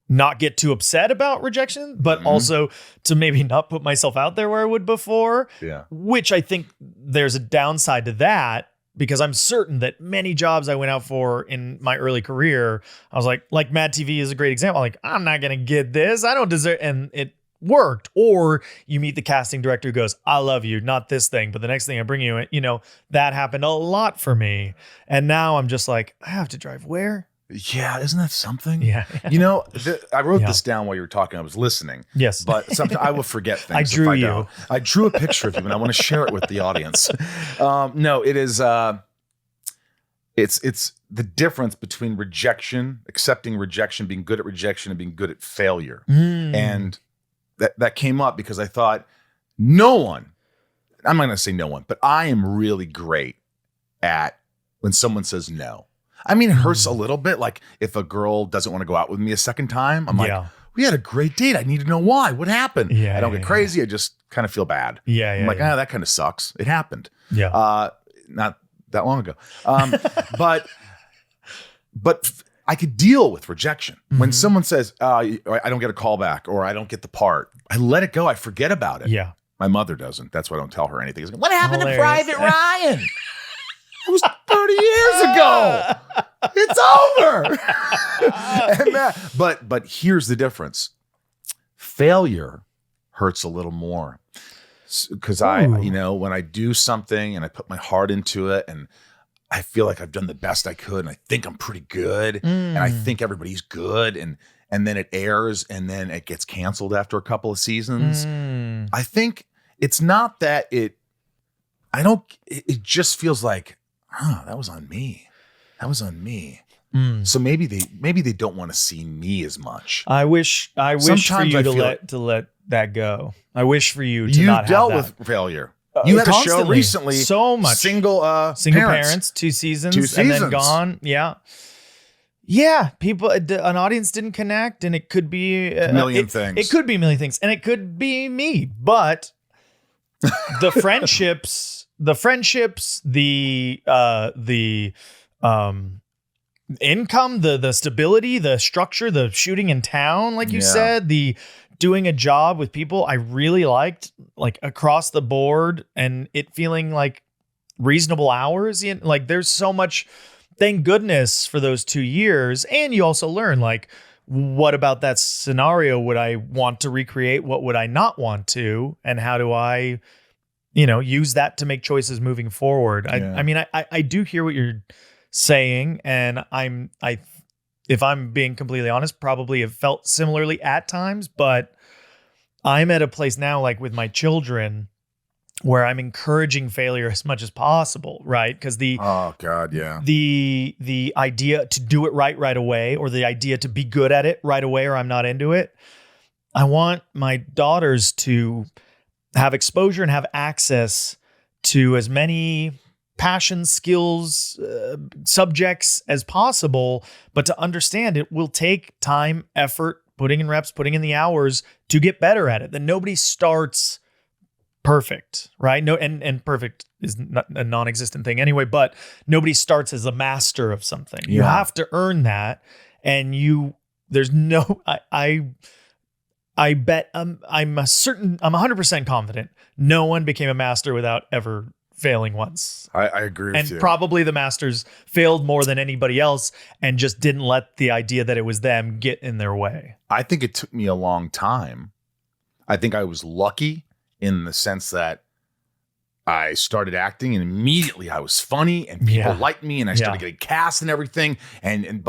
not get too upset about rejection, but also to maybe not put myself out there where I would before. Yeah, which I think there's a downside to that. Because I'm certain that many jobs I went out for in my early career, I was like Mad TV is a great example. Like, I'm not going to get this. I don't deserve, and it worked. Or you meet the casting director who goes, I love you, not this thing, but the next thing I bring you in, that happened a lot for me. And now I'm just like, I have to drive where? Yeah, isn't that something? Yeah. I wrote this down while you were talking. I was listening. Yes. But sometimes I will forget things. I drew you. Don't. I drew a picture of you, and I want to share it with the audience. No, it is. It's the difference between rejection, accepting rejection, being good at rejection, and being good at failure. And that came up because I thought no one. I'm not going to say no one, but I am really great at when someone says no. I mean, it hurts a little bit. Like if a girl doesn't want to go out with me a second time, I'm like, we had a great date. I need to know why. What happened? I don't get crazy. I just kind of feel bad. I'm like, that kind of sucks. It happened. Not that long ago. But I could deal with rejection. When someone says, I don't get a call back or I don't get the part, I let it go. I forget about it. Yeah. My mother doesn't. That's why I don't tell her anything. Like, what happened to Private Ryan? It was 30 years ago. It's over. But here's the difference. Failure hurts a little more. Because when I do something and I put my heart into it and I feel like I've done the best I could and I think I'm pretty good and I think everybody's good and then it airs and then it gets canceled after a couple of seasons. I think it's not that it just feels like, that was on me. That was on me. So maybe they don't want to see me as much. I wish sometimes for you to let that go. I wish for you to not have that. You dealt with failure. You had a show recently. So much. Single parents, 2 seasons. And then gone. Yeah. Yeah. People, an audience didn't connect, and it could be a million things. It could be a million things, and it could be me. But the friendships, the income, the stability, the structure, the shooting in town, like you said, the doing a job with people I really liked, like across the board, and it feeling like reasonable hours. Like there's so much, thank goodness for those 2 years. And you also learn, like, what about that scenario would I want to recreate? What would I not want to? And how do I, use that to make choices moving forward? I mean, I do hear what you're saying, and if I'm being completely honest, probably have felt similarly at times, but I'm at a place now, like with my children, where I'm encouraging failure as much as possible, right? Because the idea to do it right away, or the idea to be good at it right away, or I'm not into it. I want my daughters to have exposure and have access to as many passions, skills, subjects as possible, but to understand it will take time, effort, putting in reps, putting in the hours to get better at it. That nobody starts perfect, right? No, and perfect is not a non-existent thing anyway, but nobody starts as a master of something. You have to earn that. And I bet I'm 100% confident no one became a master without ever failing once. I agree with you. And probably the masters failed more than anybody else and just didn't let the idea that it was them get in their way. I think it took me a long time. I think I was lucky in the sense that I started acting and immediately I was funny and people liked me and I started getting cast and everything and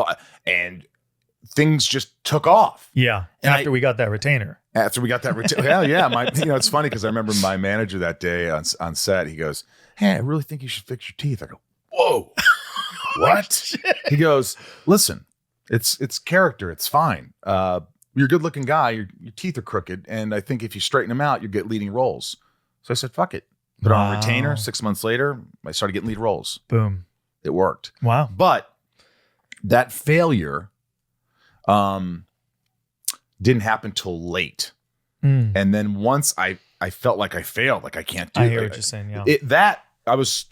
things just took off. Yeah. And after we got that retainer. Hell yeah. It's funny because I remember my manager that day on set, he goes, "Hey, I really think you should fix your teeth." I go, "Whoa, what?" He goes, "Listen, it's character. It's fine. You're a good looking guy. Your teeth are crooked. And I think if you straighten them out, you get leading roles." So I said, fuck it. Put on a retainer. 6 months later, I started getting lead roles. Boom. It worked. Wow. But that failure didn't happen till late. And then once I felt like I failed, like I can't do it. I hear what you're saying. Yeah. I wish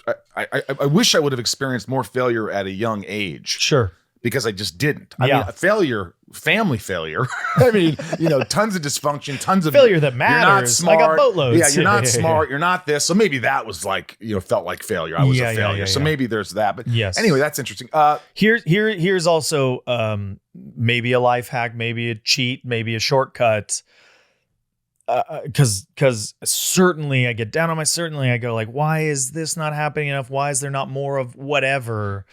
I would have experienced more failure at a young age. Sure. Because I just didn't. I mean, family failure. I mean, tons of dysfunction, tons of failure that matters. You're not smart. I got boatloads. Yeah, you're not smart. You're not this. So maybe that was like, felt like failure. I was a failure. So maybe there's that. But anyway, that's interesting. Here's also maybe a life hack, maybe a cheat, maybe a shortcut. Because certainly I get down on I go like, why is this not happening enough? Why is there not more of whatever?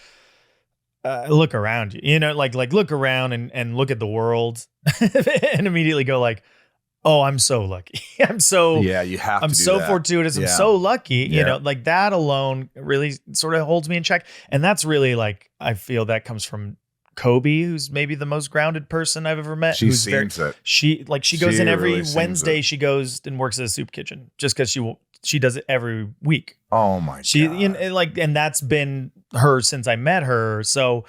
Look around you, like look around and look at the world and immediately go like, oh, I'm so lucky. You have to. I'm so fortuitous. I'm so lucky. Like that alone really sort of holds me in check. And that's really like, I feel that comes from Cobie, who's maybe the most grounded person I've ever met. She seems it. She goes in every Wednesday. She goes and works at a soup kitchen just because she does it every week. Oh my God. And that's been her since I met her. So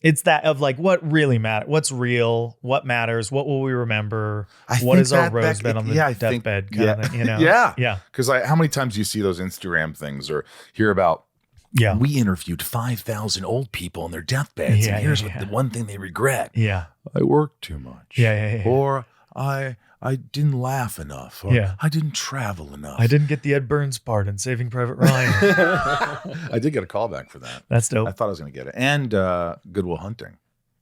it's that of like, what really matters? What's real? What matters? What will we remember? What is our rosebud on the deathbed kind of thing, Yeah. Because how many times do you see those Instagram things or hear about, we interviewed 5,000 old people on their deathbeds and here's what the one thing they regret. Yeah. I worked too much. Or I didn't laugh enough. Or I didn't travel enough. I didn't get the Ed Burns part in Saving Private Ryan. I did get a call back for that. That's dope. I thought I was going to get it. And Good Will Hunting.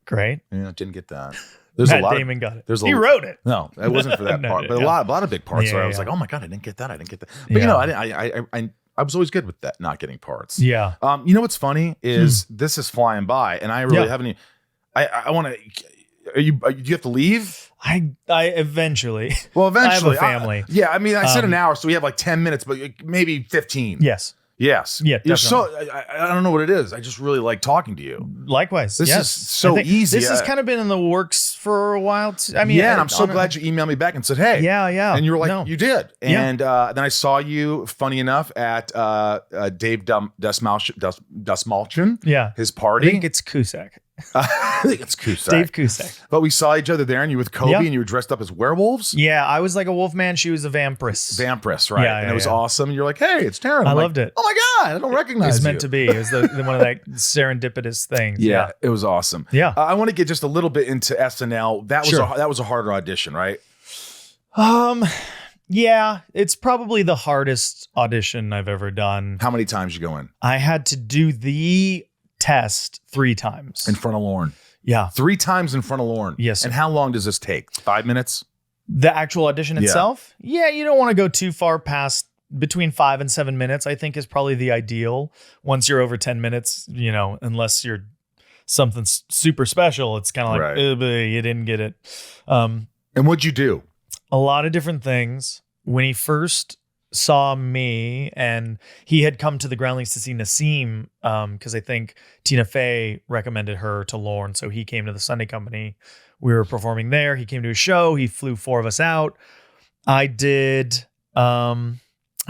Great. Yeah, didn't get that. Matt Damon got it. He wrote it. No, it wasn't for that part. But a lot of big parts where I was like, oh my God, I didn't get that. But I was always good with that, not getting parts. Yeah. You know what's funny is this is flying by, and I really haven't. I want to. Do you have to leave? I eventually. Well, eventually, I have a family. I said an hour, so we have like 10 minutes, but maybe 15. Yes. Yeah. Definitely. I don't know what it is. I just really like talking to you. Likewise. This is so easy. This has kind of been in the works for a while. And I'm so glad you emailed me back and said, hey. Yeah. And you were like, you did. And then I saw you, funny enough, at Dave Dusmalchin. Yeah. His party. I think it's Cusack. I think it's Cusack. Dave Cusack. But we saw each other there, and you were with Cobie, Yeah. and you were dressed up as werewolves. Yeah, I was like a wolf man. She was a vampiress. Vampiress, right? Yeah, and yeah, it was yeah. awesome. And you're like, hey, it's Taran. I I'm like, loved it. Oh my God, I don't It recognize was meant you. to be. It was the one of that serendipitous things. Yeah, it was awesome. Yeah. I want to get just a little bit into SNL. That was Sure. that was a harder audition, right? Yeah, it's probably the hardest audition I've ever done. How many times you go in I had to do the test 3 times. in front of Lauren? Yeah. 3 times in front of Lauren. Yes, And sir. how long does this take? 5 minutes? The actual audition Yeah. itself? Yeah, you don't want to go too far past between 5 and 7 minutes, I think is probably the ideal. Once you're over 10 minutes, unless you're something super special, it's kind of like, Right. You didn't get it. And what'd you do? A lot of different things. When he first saw me, and he had come to the Groundlings to see Nassim, because I think Tina Fey recommended her to Lorne, so he came to the Sunday Company. We were performing there. He came to a show. He flew 4 of us out. I did, I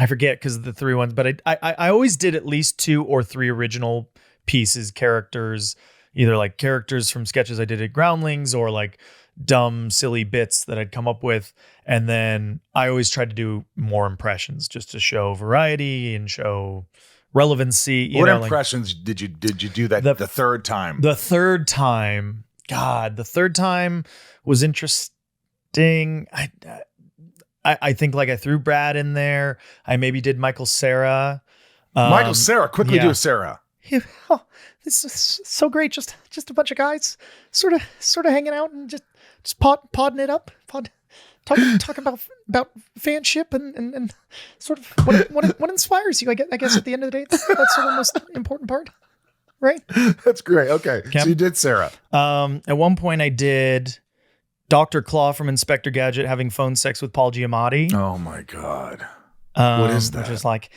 forget because of the 3 ones, but I always did at least 2 or 3 original pieces, characters, either like characters from sketches I did at Groundlings or like dumb, silly bits that I'd come up with. And then I always tried to do more impressions just to show variety and show relevancy. What impressions did you do that the third time? The third time, God, the third time was interesting. I think like I threw Brad in there. I maybe did Michael Cera. Michael Cera, quickly yeah. do a Cera. Oh, this is so great. Just a bunch of guys sort of hanging out and just podding it up. Talking about fanship and sort of what inspires you. I guess at the end of the day, that's sort of the most important part, right? That's great. Okay, Yep. so you did Cera. At one point, I did Dr. Claw from Inspector Gadget having phone sex with Paul Giamatti. Oh my God, what is that? Which is like,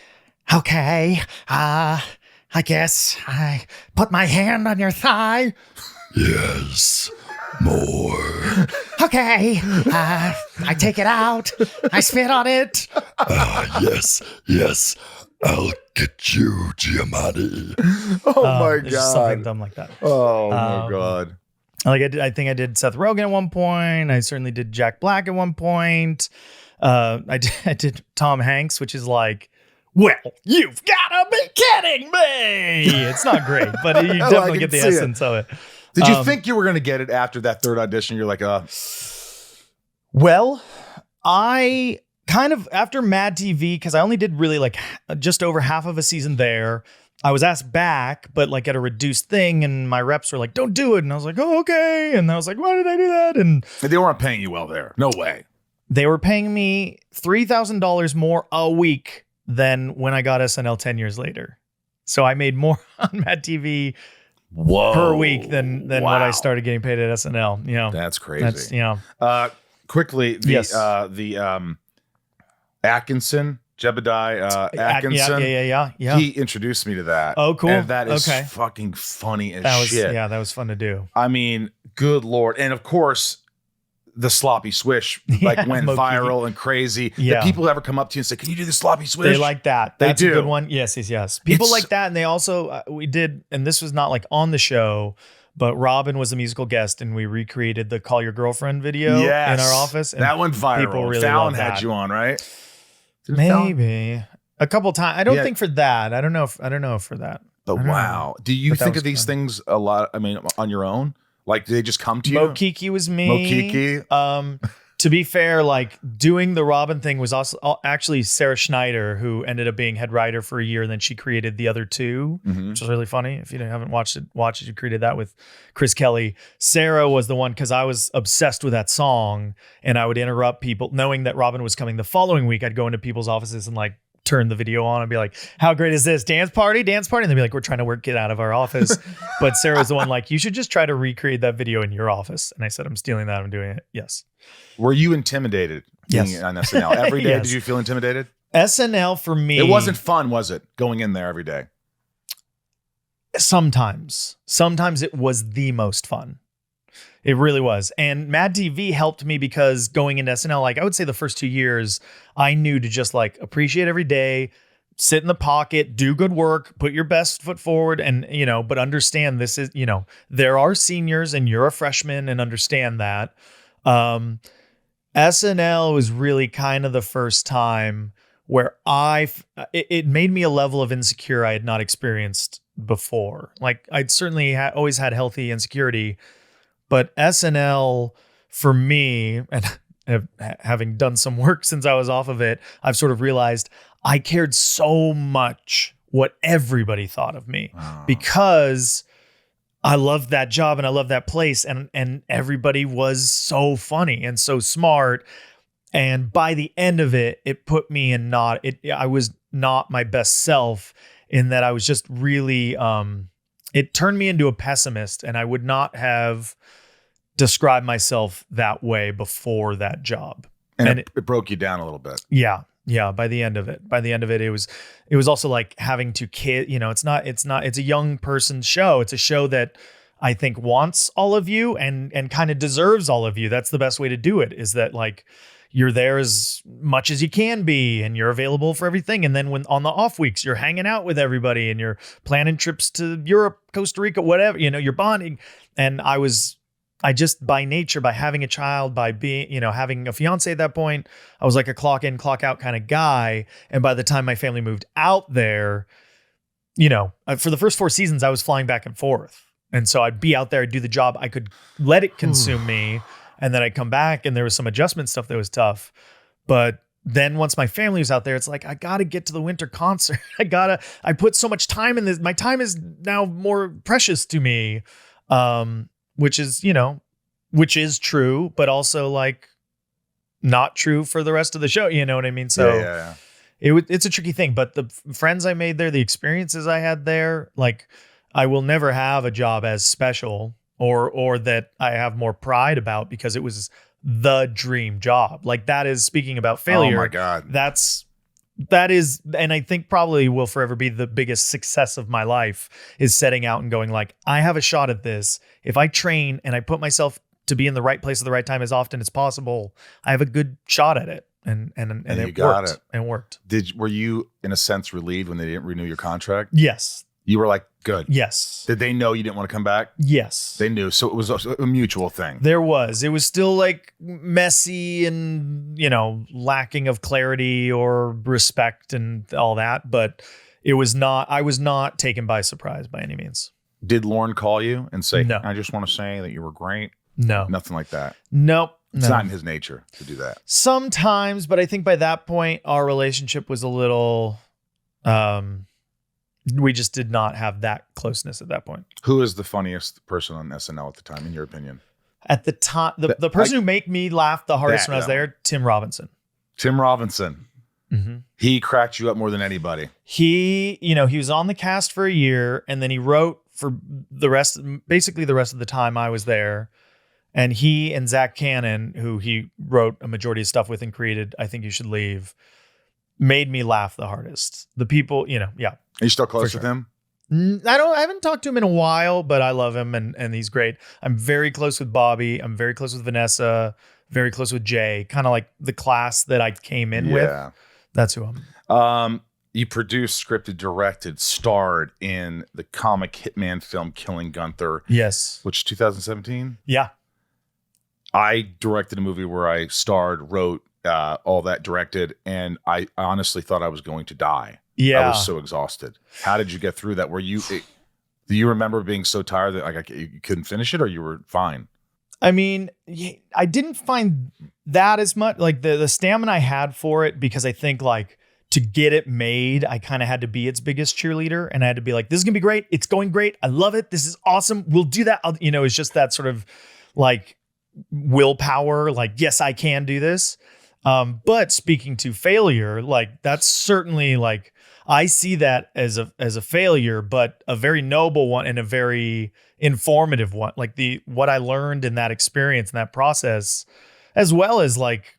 Okay, I guess I put my hand on your thigh. Yes, more. Okay, I take it out. I spit on it. Yes, I'll get you, Giamatti. Oh my it's just something God. dumb like that. Oh my God. Like I think I did Seth Rogen at one point. I certainly did Jack Black at one point. I did Tom Hanks, which is like, well, you've gotta be kidding me. It's not great, but you I definitely can get the see it. essence of it. Did you think you were going to get it after that third audition? You're like, Well, I kind of, after Mad TV, because I only did really like just over half of a season there, I was asked back, but like at a reduced thing, and my reps were like, don't do it. And I was like, oh, okay. And I was like, why did I do that? And they weren't paying you well there. No way. they were paying me $3,000 more a week than when I got SNL 10 years later. So I made more on Mad TV per week than what I started getting paid at SNL. You know, That's crazy. that's Quickly, Yes. the Atkinson, Jebediah Atkinson. Yeah. He introduced me to that. Oh, cool. And that is Okay. fucking funny as That was shit. that was fun to do. I mean, good Lord. And of course, the sloppy swish like Yeah, went Mo viral and crazy. Yeah. The people ever come up to you and say, can you do the sloppy swish? They like that. They That's do. a good one. Yes. People It's- like that. And they also, we did, and this was not like on the show, but Robin was a musical guest and we recreated the Call Your Girlfriend video in our office. And that went viral. people really Fallon love had that. you on, right? Did Fallon? Maybe a couple times. I don't Yeah. think for that. I don't know if for that. But I don't know. wow. Do you But that think was of these fun. things a lot? I mean, on your own? Like, do they just come to you? Mo Kiki was me. Mo Kiki. To be fair, like doing the Robin thing was also actually Sarah Schneider, who ended up being head writer for a year, and then she created the other 2, Mhm. which was really funny. If you haven't watched it. She created that with Chris Kelly. Sarah was the one because I was obsessed with that song, and I would interrupt people, knowing that Robin was coming the following week. I'd go into people's offices and like turn the video on and be like, how great is this? Dance party? And they'd be like, we're trying to get out of our office. But Sarah was the one like, you should just try to recreate that video in your office. And I said, I'm stealing that. I'm doing it. Yes. Were you intimidated being Yes. on SNL? Every day, Yes. did you feel intimidated? SNL for me. It wasn't fun, was it? Going in there every day. Sometimes it was the most fun. It really was. And Mad TV helped me because going into SNL, like I would say the first 2 years, I knew to just like appreciate every day, sit in the pocket, do good work, put your best foot forward, and but understand this is there are seniors and you're a freshman, and understand that. SNL was really kind of the first time where it made me a level of insecure I had not experienced before. Like I'd certainly always had healthy insecurity, but SNL for me, and having done some work since I was off of it, I've sort of realized I cared so much what everybody thought of me because I loved that job and I loved that place, and everybody was so funny and so smart. And by the end of it, it put me in I was not my best self, in that I was just really, it turned me into a pessimist, and I would not have described myself that way before that job. And it broke you down a little bit. Yeah. Yeah. By the end of it, it was also like having to it's a young person's show. It's a show that I think wants all of you and kind of deserves all of you. That's the best way to do it, is that like, you're there as much as you can be, and you're available for everything. And then when on the off weeks, you're hanging out with everybody and you're planning trips to Europe, Costa Rica, whatever, you're bonding. And I just by nature, by having a child, by being, having a fiance at that point, I was like a clock in, clock out kind of guy. And by the time my family moved out there, for the first 4 seasons, I was flying back and forth. And so I'd be out there, I'd do the job. I could let it consume me. And then I'd come back and there was some adjustment stuff that was tough. But then once my family was out there, it's like, I got to get to the winter concert. I put so much time in this. My time is now more precious to me. Which is true, but also like not true for the rest of the show. You know what I mean? So yeah. It's a tricky thing, but the friends I made there, the experiences I had there, like I will never have a job as special or that I have more pride about, because it was the dream job. Like that is, speaking about failure. Oh my God. That is, and I think probably will forever be the biggest success of my life, is setting out and going like, I have a shot at this. If I train and I put myself to be in the right place at the right time as often as possible, I have a good shot at it. And it worked. And worked. Were you in a sense relieved when they didn't renew your contract? Yes. You were like, good. Yes. Did they know you didn't want to come back? Yes. They knew. So it was a mutual thing. It was still like messy and, lacking of clarity or respect and all that. But I was not taken by surprise by any means. Did Lauren call you and say, no, I just want to say that you were great? No. Nothing like that. Nope. It's not in his nature to do that. Sometimes, but I think by that point, our relationship was a little, we just did not have that closeness at that point. Who is the funniest person on SNL at the time, in your opinion? At the time, the person who made me laugh the hardest when I was there, Tim Robinson. Tim Robinson. Mm-hmm. He cracked you up more than anybody. He was on the cast for a year, and then he wrote for basically the rest of the time I was there. And he and Zach Cannon, who he wrote a majority of stuff with and created I Think You Should Leave, made me laugh the hardest. The people, yeah. Are you still close with him? I haven't talked to him in a while, but I love him and he's great. I'm very close with Bobby. I'm very close with Vanessa, very close with Jay, kind of like the class that I came in with. That's who I'm. You produced, scripted, directed, starred in the comic hitman film Killing Gunther. Yes. Which 2017? Yeah. I directed a movie where I starred, wrote, all that, directed, and I honestly thought I was going to die. Yeah. I was so exhausted. How did you get through that? Do you remember being so tired that like you couldn't finish it, or you were fine? I mean, I didn't find that as much, like the stamina I had for it, because I think like to get it made, I kind of had to be its biggest cheerleader, and I had to be like, this is gonna be great. It's going great. I love it. This is awesome. We'll do that. It's just that sort of like willpower, like, yes, I can do this. But speaking to failure, like that's certainly like, I see that as a failure, but a very noble one and a very informative one. Like what I learned in that experience and that process, as well as like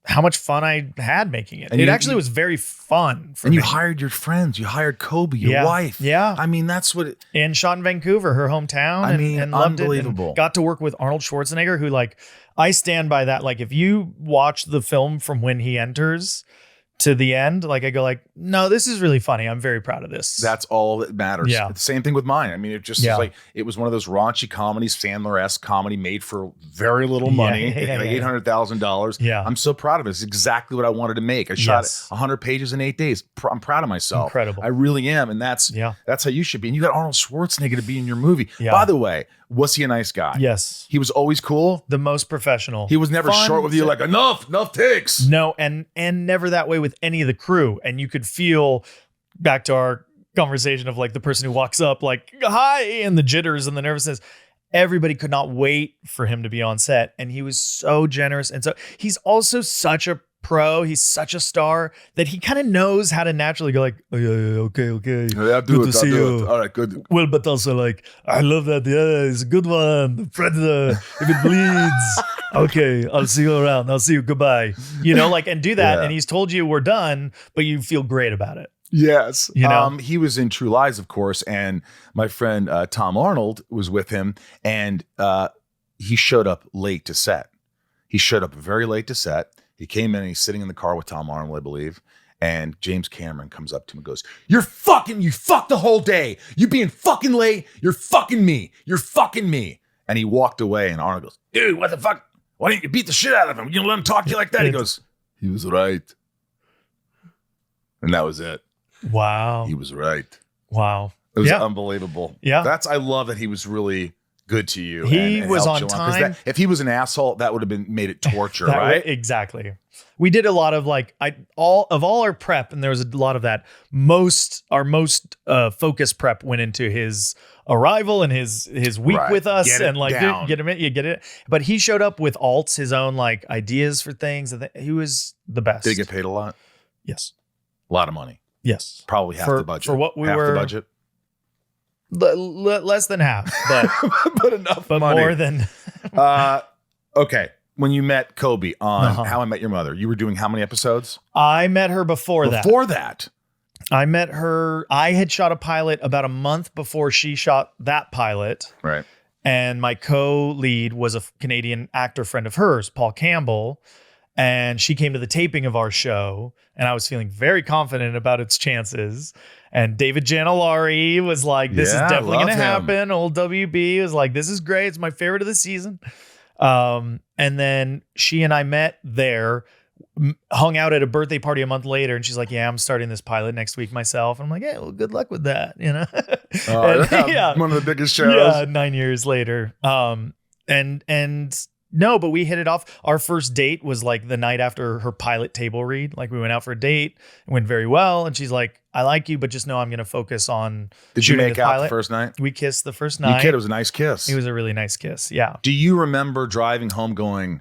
how much fun I had making it. And it actually was very fun for me. You hired your friends. You hired Cobie, your wife. Yeah. I mean, that's what it... And shot in Vancouver, her hometown. And loved unbelievable. It and got to work with Arnold Schwarzenegger, who like, I stand by that. Like if you watch the film from when he enters to the end, like I go like, no, this is really funny. I'm very proud of this. That's all that matters. Yeah. The same thing with mine. I mean, it just Yeah. was like, it was one of those raunchy comedies, Sandler-esque comedy made for very little money, like $800,000. Yeah. I'm so proud of it. It's exactly what I wanted to make. I shot Yes. 100 pages in 8 days. I'm proud of myself. Incredible. I really am. And that's how you should be. And you got Arnold Schwarzenegger to be in your movie. Yeah. By the way, was he a nice guy? Yes. He was always cool. The most professional. He was never Fun. short with you like, enough takes. No, and never that way with any of the crew. And you could feel, back to our conversation of like the person who walks up like, hi, and the jitters and the nervousness. Everybody could not wait for him to be on set. And he was so generous. And so he's also such a pro. He's such a star that he kind of knows how to naturally go like, oh, yeah, okay. Yeah, I'll do Good it. to I'll see do you. it. All right, good. Well, but also like, I love that. Yeah, it's a good one. The Predator, if it bleeds. Okay, I'll see you around. I'll see you. Goodbye. You know, like, and do that. Yeah. And he's told you we're done, but you feel great about it. Yes. You know? He was in True Lies, of course, and my friend Tom Arnold was with him, and he showed up late to set. He showed up very late to set. He came in and he's sitting in the car with Tom Arnold, I believe, and James Cameron comes up to him and goes, you fucked the whole day. You being fucking late. You're fucking me. You're fucking me. And he walked away, and Arnold goes, dude, what the fuck? Why didn't you beat the shit out of him? You let him talk to you like that? He goes, he was right. And that was it. Wow. He was right. Wow. It was Yeah. unbelievable. Yeah. I love that he was really good to you. He was helped on you along, 'cause time. if he was an asshole, that would have made it torture, That right? way- exactly. We did a lot of like all our prep, and there was a lot of that. Our most focused prep went into his arrival and his week Right. with us, Get it and like down. get him in, you get it. But he showed up with alts, his own like ideas for things. He was the best. Did he get paid a lot? Yes. A lot of money. Yes. Probably half For- the budget. for what we half were- the budget. Less than half, but but enough but money. more than. Okay. When you met Cobie on Uh-huh. How I Met Your Mother, you were doing how many episodes? I met her before that. Before that. I met her. I had shot a pilot about a month before she shot that pilot. Right. And my co-lead was a Canadian actor friend of hers, Paul Campbell. And she came to the taping of our show, and I was feeling very confident about its chances. And David Janelari was like, this Yeah, is definitely love going to him. happen. Old WB was like, this is great. It's my favorite of the season. And then she and I met there, hung out at a birthday party a month later. And she's like, yeah, I'm starting this pilot next week myself. And I'm like, yeah, well, good luck with that. You know? Yeah. One of the biggest shows. Yeah, 9 years later. And no, but we hit it off. Our first date was like the night after her pilot table read. Like we went out for a date, it went very well. And she's like, I like you, but just know I'm going to focus on Did you shooting make the out pilot. the first night? We kissed the first You night. kid, it was a nice kiss. It was a really nice kiss. Yeah. Do you remember driving home going,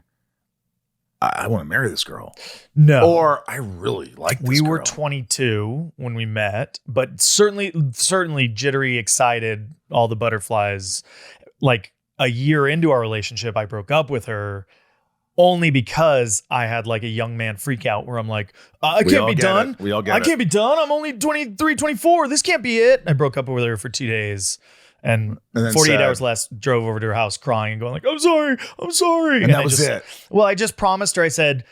I want to marry this girl? No. Or I really like this we girl? were 22 when we met, but certainly jittery, excited, all the butterflies. Like a year into our relationship, I broke up with her only because I had like a young man freak out where I'm like, I We can't all be get done. it. We all get I it. can't be done. I'm only 23, 24. This can't be it. I broke up with her for 2 days. And then 48 said- hours less, drove over to her house crying and going like, I'm sorry. And that I was just- it. Well, I just promised her, I said,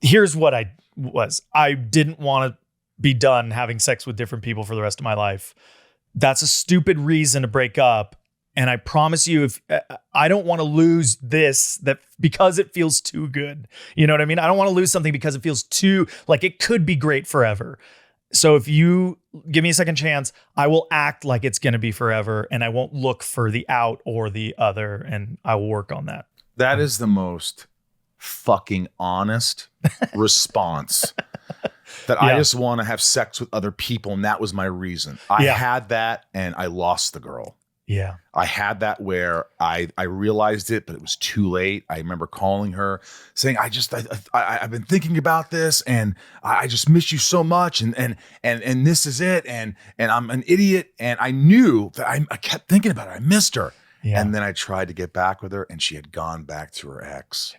here's what I was. I didn't want to be done having sex with different people for the rest of my life. That's a stupid reason to break up. And I promise you, if I don't want to lose this, that because it feels too good. You know what I mean? I don't want to lose something because it feels too like it could be great forever. So if you give me a second chance, I will act like it's going to be forever, and I won't look for the out or the other, and I will work on that. That is the most fucking honest response. That I Yeah. just want to have sex with other people, and that was my reason. I Yeah. had that, and I lost the girl. Yeah. I had that where I realized it, but it was too late. I remember calling her saying, I've been thinking about this, and I just miss you so much, and this is it, and I'm an idiot, and I knew that I kept thinking about it. I missed her, Yeah. and then I tried to get back with her, and she had gone back to her ex.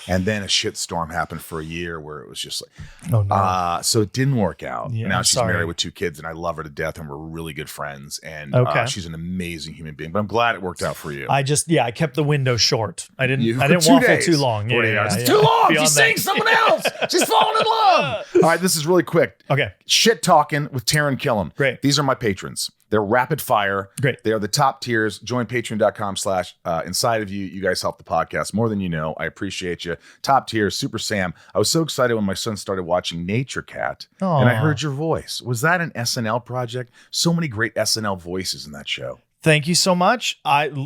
And then a shitstorm happened for a year where it was just like, Oh no. so it didn't work out. Yeah, Now I'm she's sorry. married with 2 kids, and I love her to death, and we're really good friends. And Okay. she's an amazing human being. But I'm glad it worked out for you. I kept the window short. I didn't You- waffle 2 days, too long. 48 hours. It's yeah. too long. Beyond She's that. seeing someone else. She's falling in love. All right, this is really quick. Okay. Shit talking with Taran Killam. Great. These are my patrons. They're rapid fire. Great. They are the top tiers. Join patreon.com/inside of you. You guys help the podcast more than you know. I appreciate you. Top tiers, Super Sam. I was so excited when my son started watching Nature Cat and I Aw. heard your voice. Was that an SNL project? So many great SNL voices in that show. Thank you so much.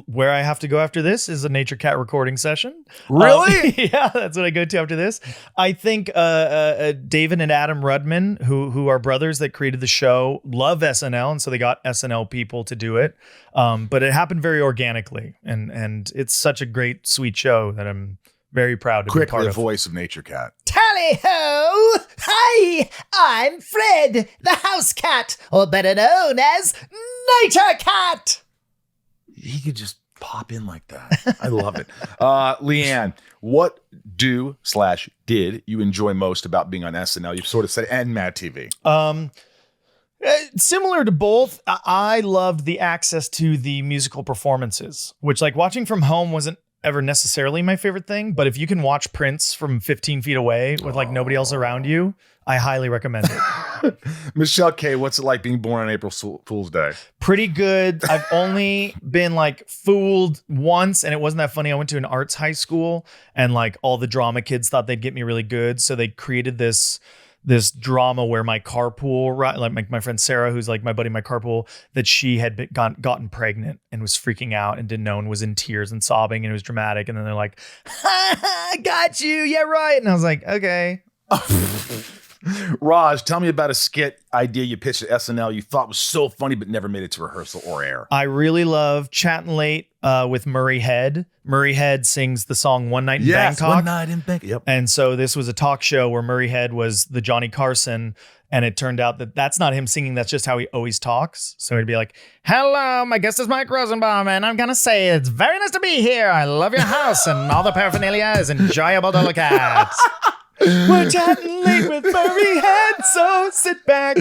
Where I have to go after this is a Nature Cat recording session. Really? Yeah, that's what I go to after this. I think David and Adam Rudman, who are brothers that created the show, love SNL, and so they got SNL people to do it. But it happened very organically, and it's such a great, sweet show that I'm very proud to be Quickly, part the of. voice of Nature Cat. Tally ho! Hi, I'm Fred, the house cat, or better known as Nature Cat. He could just pop in like that. I love it. Leanne, what did you enjoy most about being on SNL? You've sort of said, and Mad TV. Similar to both, I loved the access to the musical performances, which, like, watching from home wasn't ever necessarily my favorite thing, but if you can watch Prince from 15 feet away with like nobody else around you, I highly recommend it. Michelle K, what's it like being born on April Fool's Day? Pretty good. I've only been like fooled once, and it wasn't that funny. I went to an arts high school, and like all the drama kids thought they'd get me really good, so they created this drama where my carpool, like my friend Sarah, who's like my buddy, my carpool, that she had gotten pregnant and was freaking out and didn't know and was in tears and sobbing, and it was dramatic. And then they're like, "I got you, yeah, right." And I was like, okay. Raj, tell me about a skit idea you pitched at SNL you thought was so funny but never made it to rehearsal or air. I really love Chatting Late with Murray Head. Murray Head sings the song One Night in Bangkok. One Night in Bangkok. Yep. And so this was a talk show where Murray Head was the Johnny Carson, and it turned out that that's not him singing. That's just how he always talks. So he'd be like, "Hello, my guest is Mike Rosenbaum, and I'm going to say it's very nice to be here. I love your house, and all the paraphernalia is enjoyable to look at. We're chatting late with Murray Head, so sit back.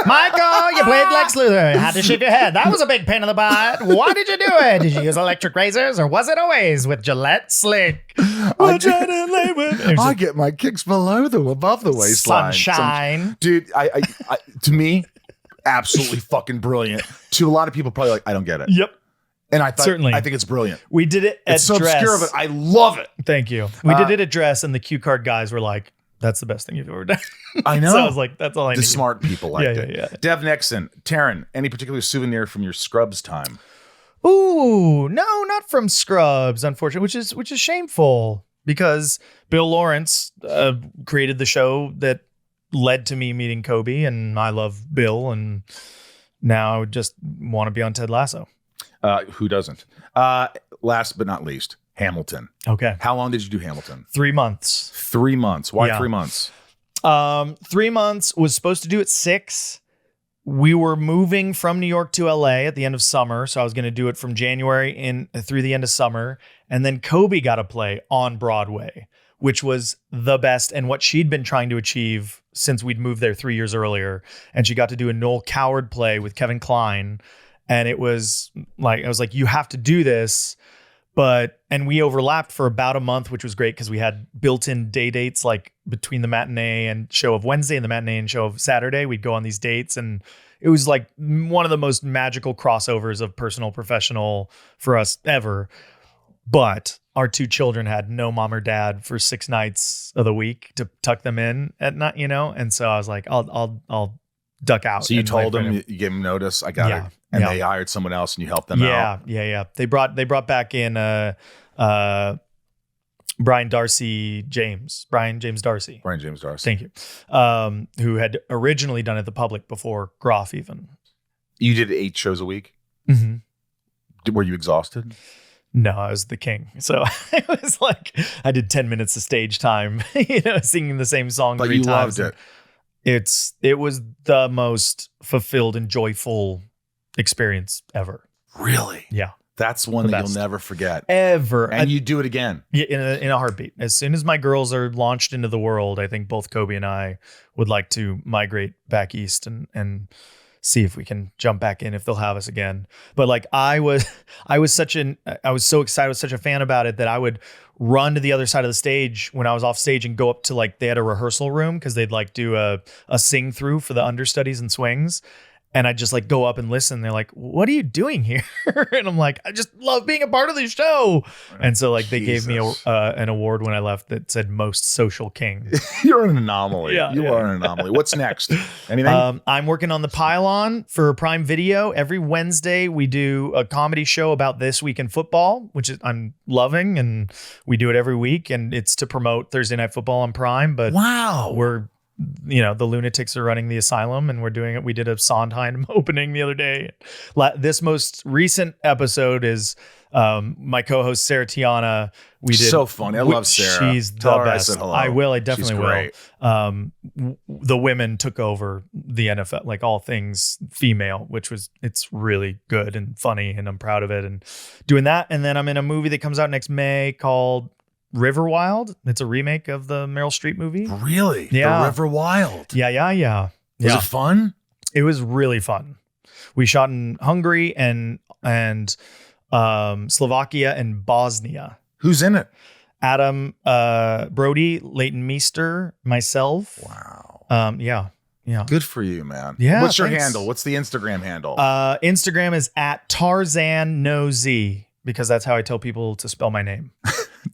Michael, you played Lex Luthor. Had to shave your head. That was a big pain in the butt. Why did you do it? Did you use electric razors, or was it always with Gillette Slick? We're chatting late with..." I get my kicks above the waistline. Sunshine. Dude, I to me, absolutely fucking brilliant. To a lot of people, probably like, I don't get it. Yep. And I thought, Certainly. I think it's brilliant. We did it at It's so Dress. obscure, but I love it. Thank you. We did it at Dress, and the cue card guys were like, "That's the best thing you've ever done." I know. So I was like, that's all I The need. smart people liked Yeah, it. yeah, yeah. Dev Nixon, Taran, any particular souvenir from your Scrubs time? Ooh, no, not from Scrubs, unfortunately, which is shameful, because Bill Lawrence created the show that led to me meeting Cobie, and I love Bill, and now I just want to be on Ted Lasso. Who doesn't? Last but not least, Hamilton. Okay. How long did you do Hamilton? 3 months. 3 months. Why Yeah. 3 months? 3 months, was supposed to do it 6. We were moving from New York to LA at the end of summer, so I was going to do it from January through the end of summer. And then Cobie got a play on Broadway, which was the best, and what she'd been trying to achieve since we'd moved there 3 years earlier. And she got to do a Noel Coward play with Kevin Kline, and it was like, I was like, you have to do this. And we overlapped for about a month, which was great because we had built-in day dates, like between the matinee and show of Wednesday and the matinee and show of Saturday. We'd go on these dates, and it was like one of the most magical crossovers of personal professional for us ever. But our 2 children had no mom or dad for 6 nights of the week to tuck them in at night, and so I was like, I'll duck out. So you and told wait for them, him. you gave them notice. I got Yeah. it. And Yeah. they hired someone else and you helped them out. Yeah. They brought back in Brian James Darcy. Brian James Darcy. Thank you. Who had originally done it the public before Groff even. You did 8 shows a week? Mm-hmm. Were you exhausted? No, I was the king. So it was like I did 10 minutes of stage time, singing the same song But 3 you times. loved it. It was the most fulfilled and joyful experience ever. Really? Yeah. That's one The that best. you'll never forget. Ever. And you do it again. Yeah, in a heartbeat. As soon as my girls are launched into the world, I think both Cobie and I would like to migrate back east and see if we can jump back in if they'll have us again. But like I was so excited, I was such a fan about it that I would run to the other side of the stage when I was off stage and go up to like they had a rehearsal room because they'd like do a sing through for the understudies and swings. And I just like go up and listen. They're like, "What are you doing here?" And I'm like, "I just love being a part of the show." And so like they gave me an award when I left that said most social king. You're an anomaly. Yeah, you yeah. are an anomaly. What's next? Anything? I'm working on the Pylon for Prime Video. Every Wednesday we do a comedy show about this week in football, which is I'm loving, and we do it every week. And it's to promote Thursday Night Football on Prime. But Wow. we're the lunatics are running the asylum and we're doing it. We did a Sondheim opening the other day. This most recent episode is my co-host Sarah Tiana. We did So funny. I love Sarah. She's Tell the her I best. said hello. I will. I definitely She's great. will. The women took over the NFL, like all things female, which it's really good and funny, and I'm proud of it. And doing that, and then I'm in a movie that comes out next May called River Wild. It's a remake of the Meryl Streep movie. Really? Yeah. The River Wild. Yeah. Was it fun? It was really fun. We shot in Hungary and Slovakia and Bosnia. Who's in it? Adam Brody, Leighton Meester, myself. Wow. Yeah. Good for you, man. Yeah, What's your thanks. handle? What's the Instagram handle? Instagram is at Tarzan No Z because that's how I tell people to spell my name.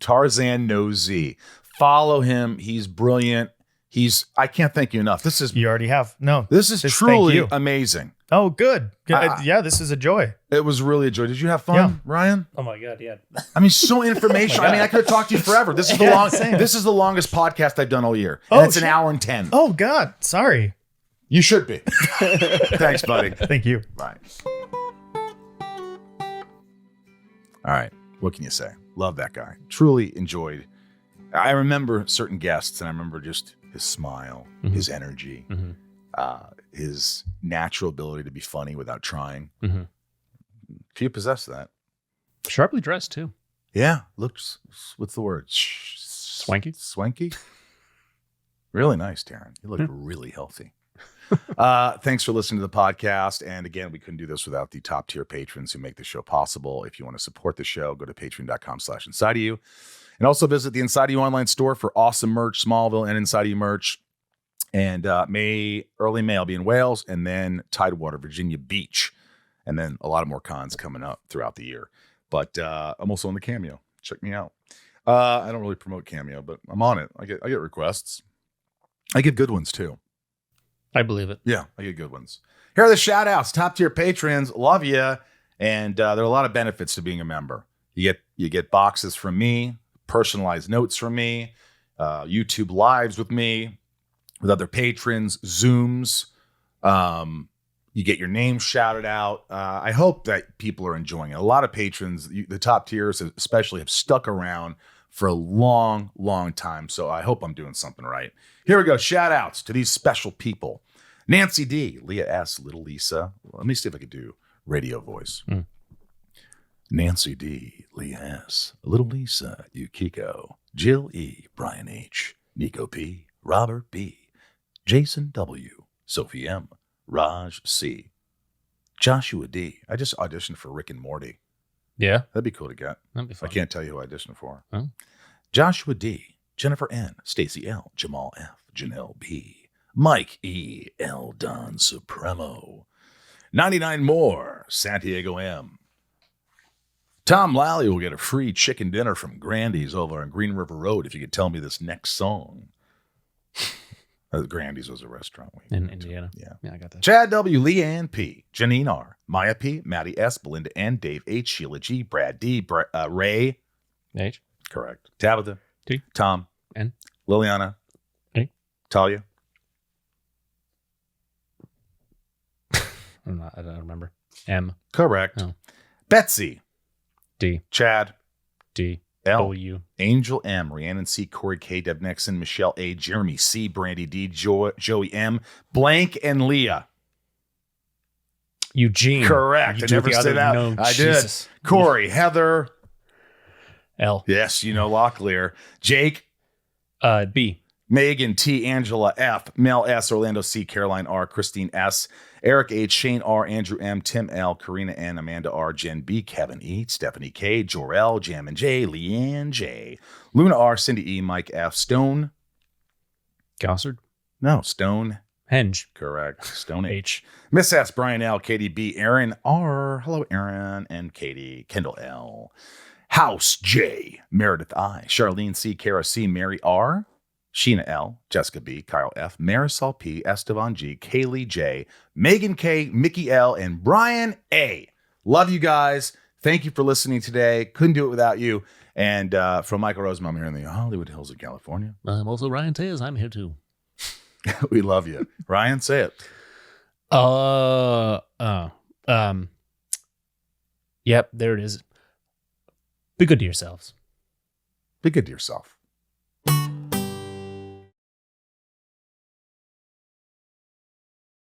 Tarzan No Z. Follow him. He's brilliant. I can't thank you enough. This is You already have. No. this is Just thank truly you. amazing. Oh, good. Ah. Yeah, this is a joy. It was really a joy. Did you have fun, Yeah. Ryan? Oh my God, yeah. I mean, so informational. I mean, I could have talked to you forever. This is the Yeah, same. This is the longest podcast I've done all year. Oh, And it's an shit. hour and 10. Oh, God. Sorry. You should be. Thanks, buddy. Thank you. Bye. All right. What can you say? Love that guy. Truly enjoyed. I remember certain guests, and I remember just his smile, Mhm. his energy, Mhm. his natural ability to be funny without trying. Mhm. Few possess that. Sharply dressed too. Yeah. Looks, what's the word? Swanky? Swanky? Really nice, Taran. You look really healthy. Thanks for listening to the podcast. And again, we couldn't do this without the top tier patrons who make the show possible. If you want to support the show, go to patreon.com/inside of you. And also visit the Inside of You online store for awesome merch, Smallville and Inside of You merch. And early May, I'll be in Wales, and then Tidewater, Virginia Beach. And then a lot of more cons coming up throughout the year. But I'm also on the Cameo. Check me out. I don't really promote Cameo, but I'm on it. I get requests. I get good ones too. I believe it. Yeah, I get good ones. Here are the shout outs. Top tier patrons. Love you. And there are a lot of benefits to being a member. You get boxes from me, personalized notes from me, YouTube lives with me, with other patrons, Zooms. You get your name shouted out. I hope that people are enjoying it. A lot of patrons, the top tiers especially, have stuck around for a long, long time. So I hope I'm doing something right. Here we go. Shout outs to these special people. Nancy D, Leah S, Little Lisa. Let me see if I could do radio voice. Nancy D, Leah S, Little Lisa, Yukiko, Jill E, Brian H, Nico P, Robert B, Jason W, Sophie M, Raj C, Joshua D. I just auditioned for Rick and Morty. Yeah. That'd be cool to get. That'd be I fun. can't tell you who I auditioned for. Oh. Joshua D, Jennifer N, Stacy L, Jamal F, Janelle B, Mike E, L Don Supremo, 99 more, Santiago M. Tom Lally will get a free chicken dinner from Grandy's over on Green River Road if you could tell me this next song. Grandy's was a restaurant. In Indiana. Yeah. I got that. Chad W, Leanne P, Janine R, Maya P, Maddie S, Belinda N, Dave H, Sheila G, Brad D, Ray. H. Correct. Tabitha. T. Tom. N. Liliana. A. Talia. I don't remember. M. Correct. Oh. Betsy. D. Chad. D. L. W. Angel M, Rhiannon C, Corey K, Deb Nixon, Michelle A, Jeremy C, Brandy D, Joey M, Blank, and Leah. Eugene. Correct. You I do never the said other- that. no, I Jesus. did. Corey, Heather. L. Yes, you know Locklear. Jake. B. Megan T, Angela F, Mel S, Orlando C, Caroline R, Christine S, Eric H, Shane R, Andrew M, Tim L, Karina N, Amanda R, Jen B, Kevin E, Stephanie K, Jor-L, Jam and J, Leanne J, Luna R, Cindy E, Mike F, Stone. Gossard. No, Stone. Henge. Correct. Stone H. H. Miss S, Brian L, Katie B, Aaron R. Hello, Aaron and Katie. Kendall L. House J, Meredith I, Charlene C, Kara C, Mary R, Sheena L, Jessica B, Kyle F, Marisol P, Esteban G, Kaylee J, Megan K, Mickey L, and Brian A. Love you guys. Thank you for listening today. Couldn't do it without you. And from Michael Rosenbaum here in the Hollywood Hills of California. I'm also Ryan Tez. I'm here too. We love you. Ryan, say it. Yep, there it is. Be good to yourselves. Be good to yourself.